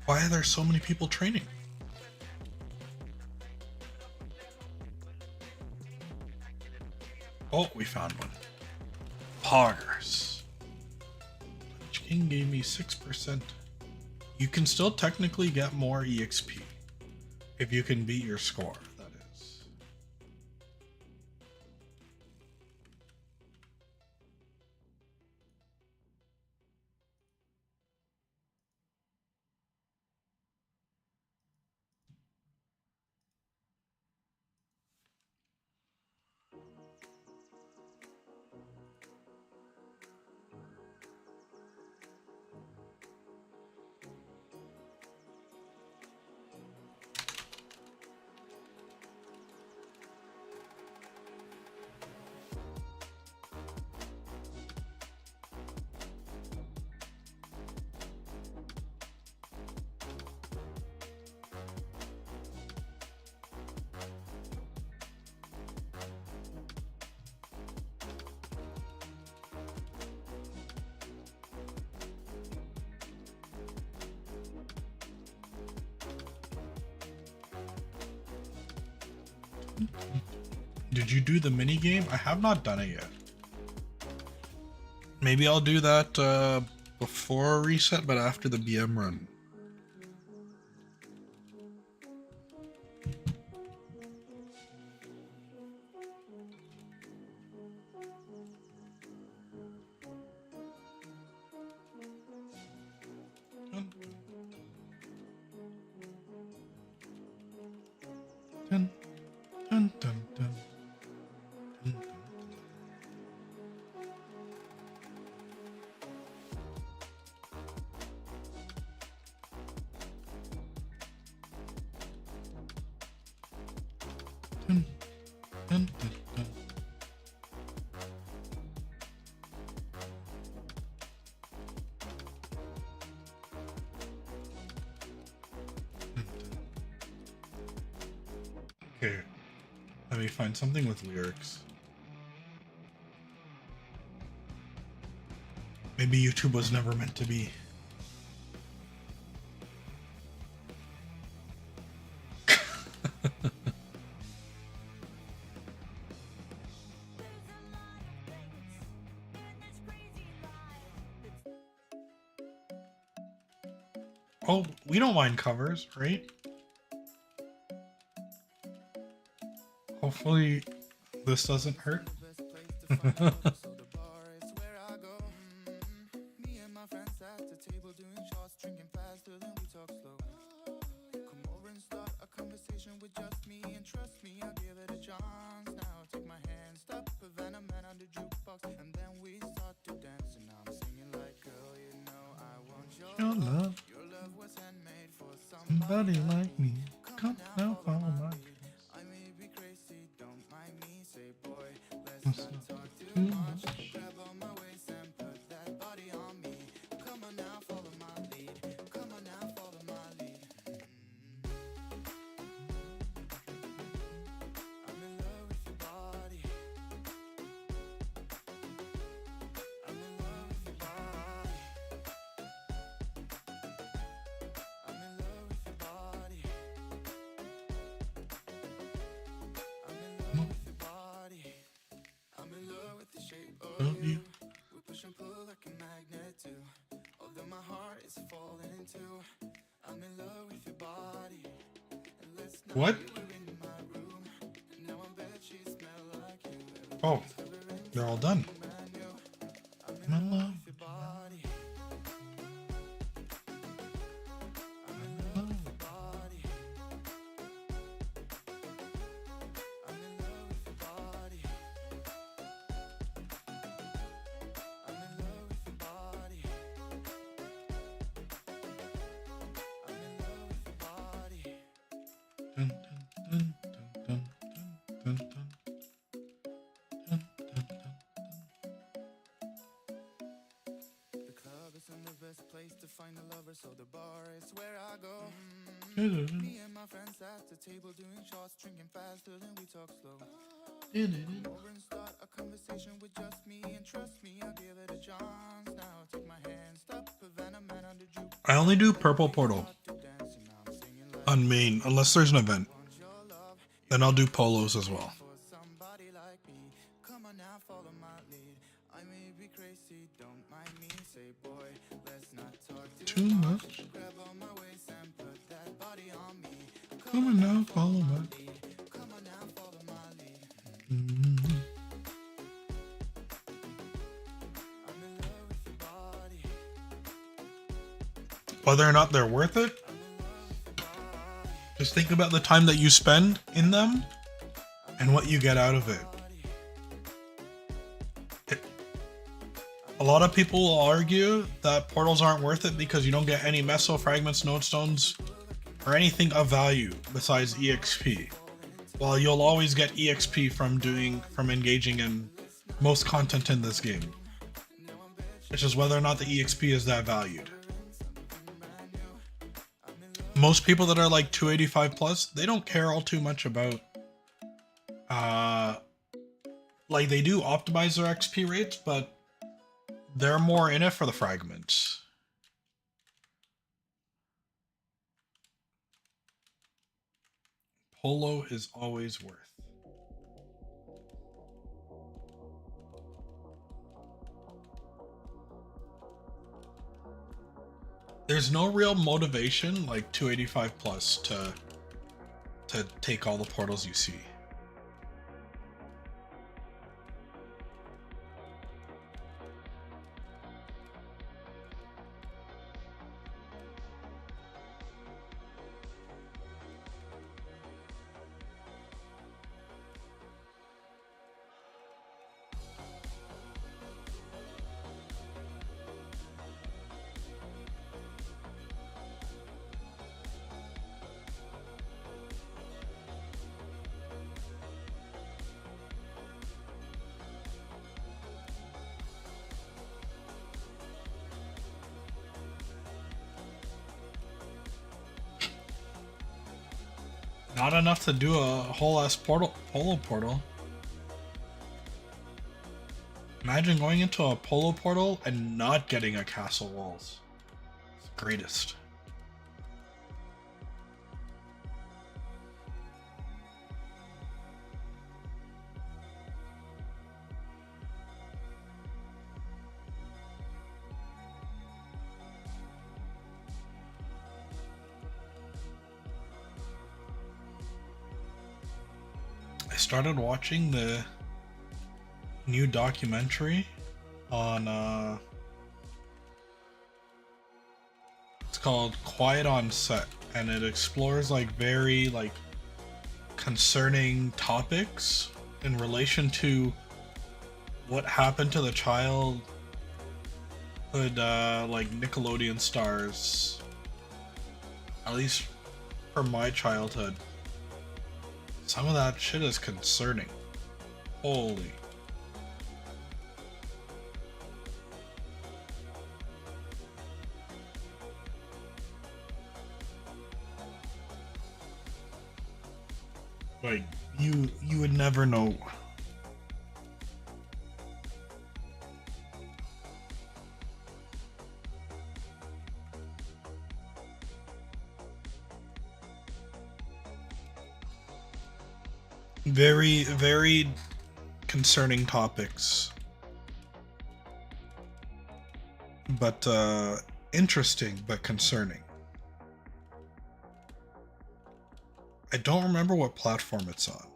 Why are there so many people training? Oh, we found one. Poggers. Lich King gave me 6%. You can still technically get more EXP if you can beat your score, that is. Did you do the mini game? I have not done it yet. Maybe I'll do that before reset, but after the BM run. Dun, dun, dun, dun. Dun, dun. Dun, dun, dun, dun. Okay, let me find something with lyrics. Maybe YouTube was never meant to be. Oh, we don't mind covers, right? Hopefully this doesn't hurt. Your love, somebody like me. Come now, follow my case. Let's not talk too much. Love you. What? Oh, they're all done. I'm in love with your body. I'm in love with your body. I'm in love with your body. I'm in love with your body. I'm in love with your body. Dun, dun, dun, dun, dun, dun, dun. Dun, dun, dun, dun. The club isn't the best place find a lover, so the bar is where I go. Me and my friends at the table doing shots, drinking faster than we talk slow. Come over and start a conversation with just me, and trust me, I'll give it a chance. Now take my hand, stop, Havana man on the juke. I only do purple portal on main unless there's an event. Then I'll do polos as well. For somebody like me, come on now, follow my lead. I may be crazy, don't mind me. Say, boy, let's not talk Too much. Grab on my waist and put that body on me. Come on now, follow my. Come on now, follow my lead. Mm-hmm. I'm in love with your body. Whether or not they're worth it, just think about the time that you spend in them and what you get out of it. A lot of people will argue that portals aren't worth it because you don't get any meso fragments, node stones, or anything of value besides EXP. While you'll always get EXP from engaging in most content in this game. It's just whether or not the EXP is that valued. Most people that are like 285 plus, they don't care all too much about like they do optimize their XP rates, but they're more in it for the fragments. Polo is always worth. There's no real motivation like 285 plus to take all the portals you see. Not enough to do a whole ass polo portal. Imagine going into a polo portal and not getting a castle walls. It's the greatest. I started watching the new documentary on it's called Quiet on Set, and it explores like very like concerning topics in relation to what happened to the childhood like Nickelodeon stars, at least for my childhood. Some of that shit is concerning. Holy. Like, you would never know. Very, very concerning topics. But, interesting, but concerning. I don't remember what platform it's on.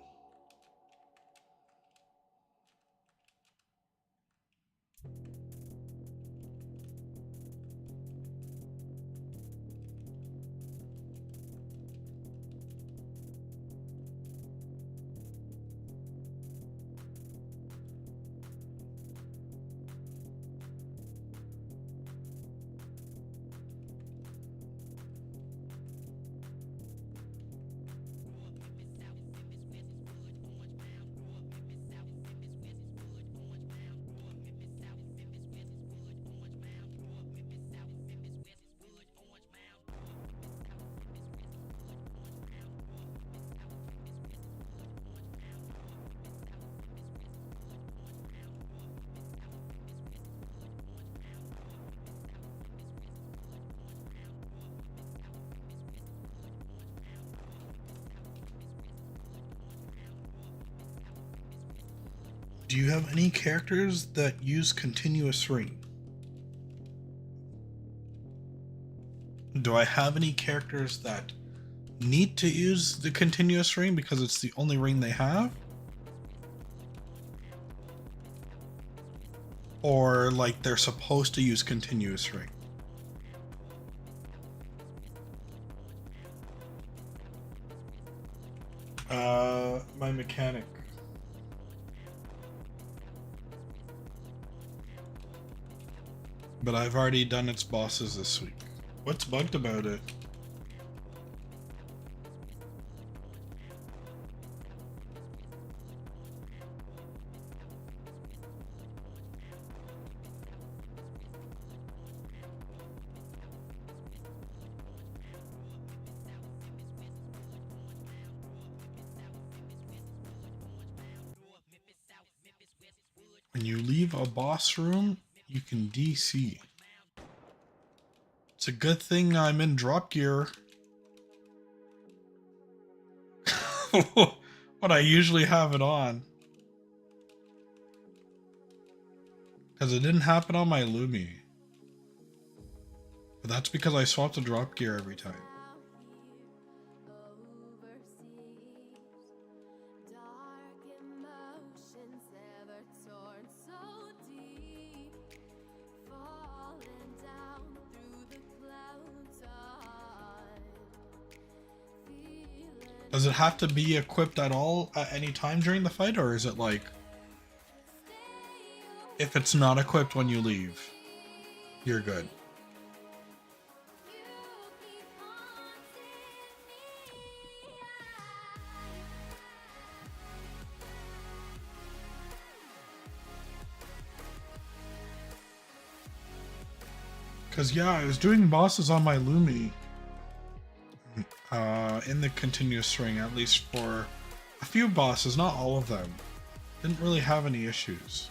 Do you have any characters that use continuous ring? Do I have any characters that need to use the continuous ring because it's the only ring they have? Or like they're supposed to use continuous ring? My mechanic. But I've already done its bosses this week. What's bugged about it? When you leave a boss room, you can DC. It's a good thing I'm in drop gear. But I usually have it on. Because it didn't happen on my Lumi. But that's because I swap to drop gear every time. Does it have to be equipped at all at any time during the fight, or is it like if it's not equipped when you leave, you're good? Because yeah, I was doing bosses on my Lumi in the continuous ring, at least for a few bosses, not all of them. Didn't really have any issues.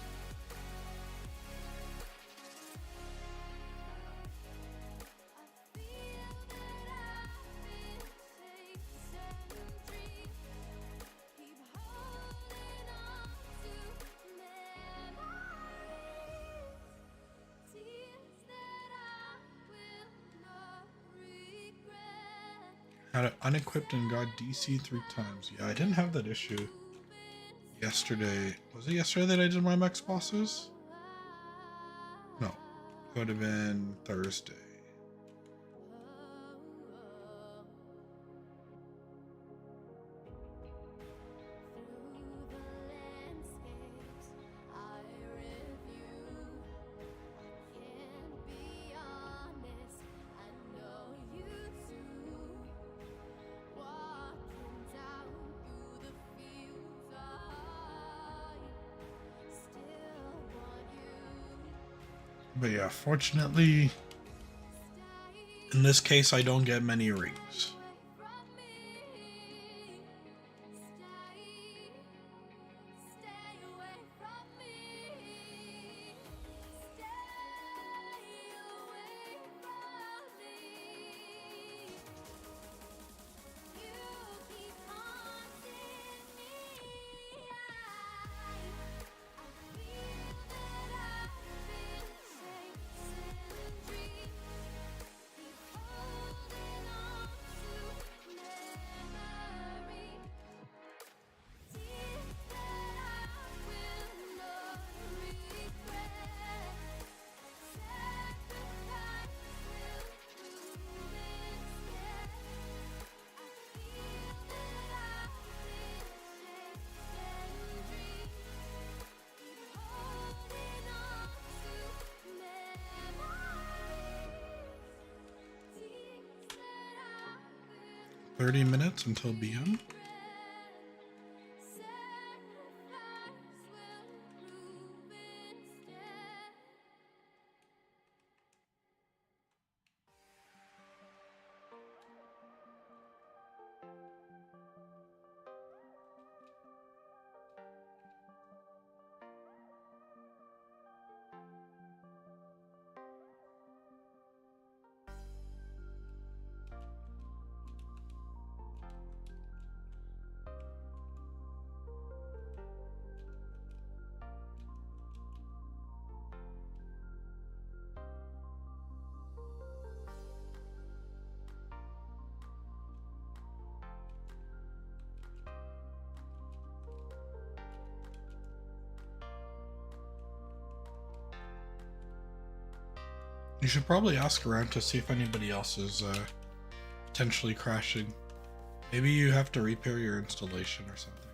Had it unequipped and got DC 3 times. Yeah, I didn't have that issue yesterday. Was it yesterday that I did my max bosses? No. It would have been Thursday. But yeah, fortunately, in this case, I don't get many rings. "30 minutes until BM." You should probably ask around to see if anybody else is potentially crashing. Maybe you have to repair your installation or something.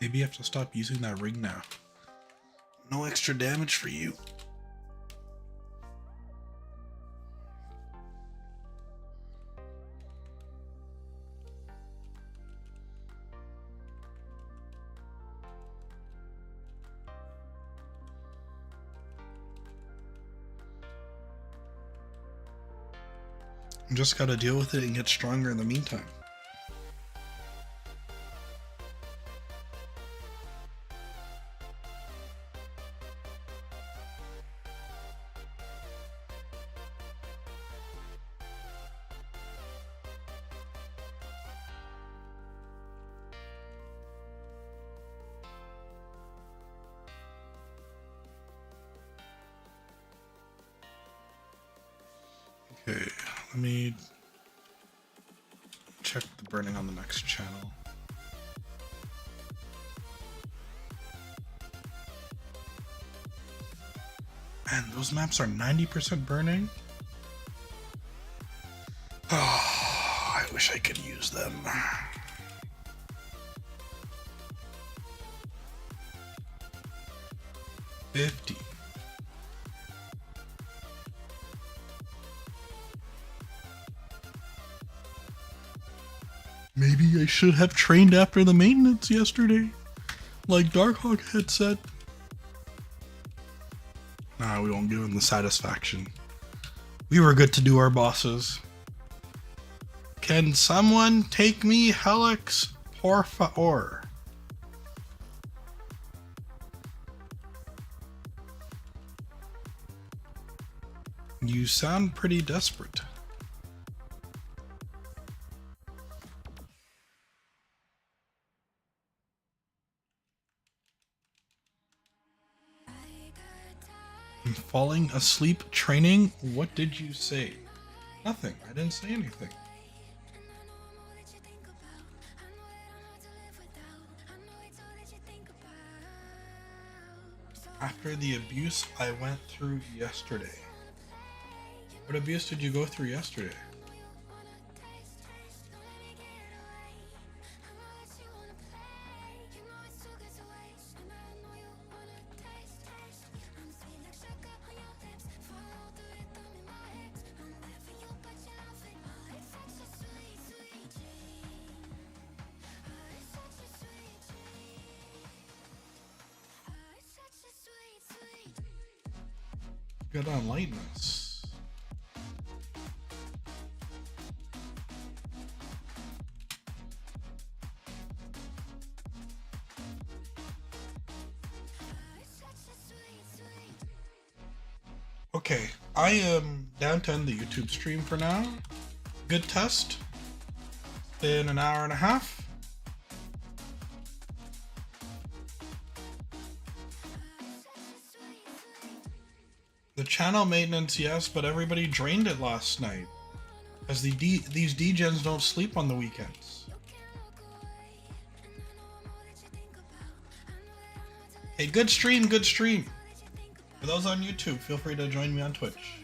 Maybe you have to stop using that ring now. No extra damage for you. You just gotta deal with it and get stronger in the meantime. Okay, let me check the burning on the next channel. Man, those maps are 90% burning? Oh, I wish I could use them. $50. Maybe I should have trained after the maintenance yesterday, like Darkhawk had said. Nah, we won't give him the satisfaction. We were good to do our bosses. Can someone take me Helix, por favor? You sound pretty desperate. I'm falling asleep training? What did you say? Nothing. I didn't say anything. After the abuse I went through yesterday. What abuse did you go through yesterday? Good on lightness. Okay, I am down to end the YouTube stream for now. Good test. Been an hour and a half. The channel maintenance, yes, but everybody drained it last night. As these degens don't sleep on the weekends. Hey, good stream, good stream. For those on YouTube, feel free to join me on Twitch.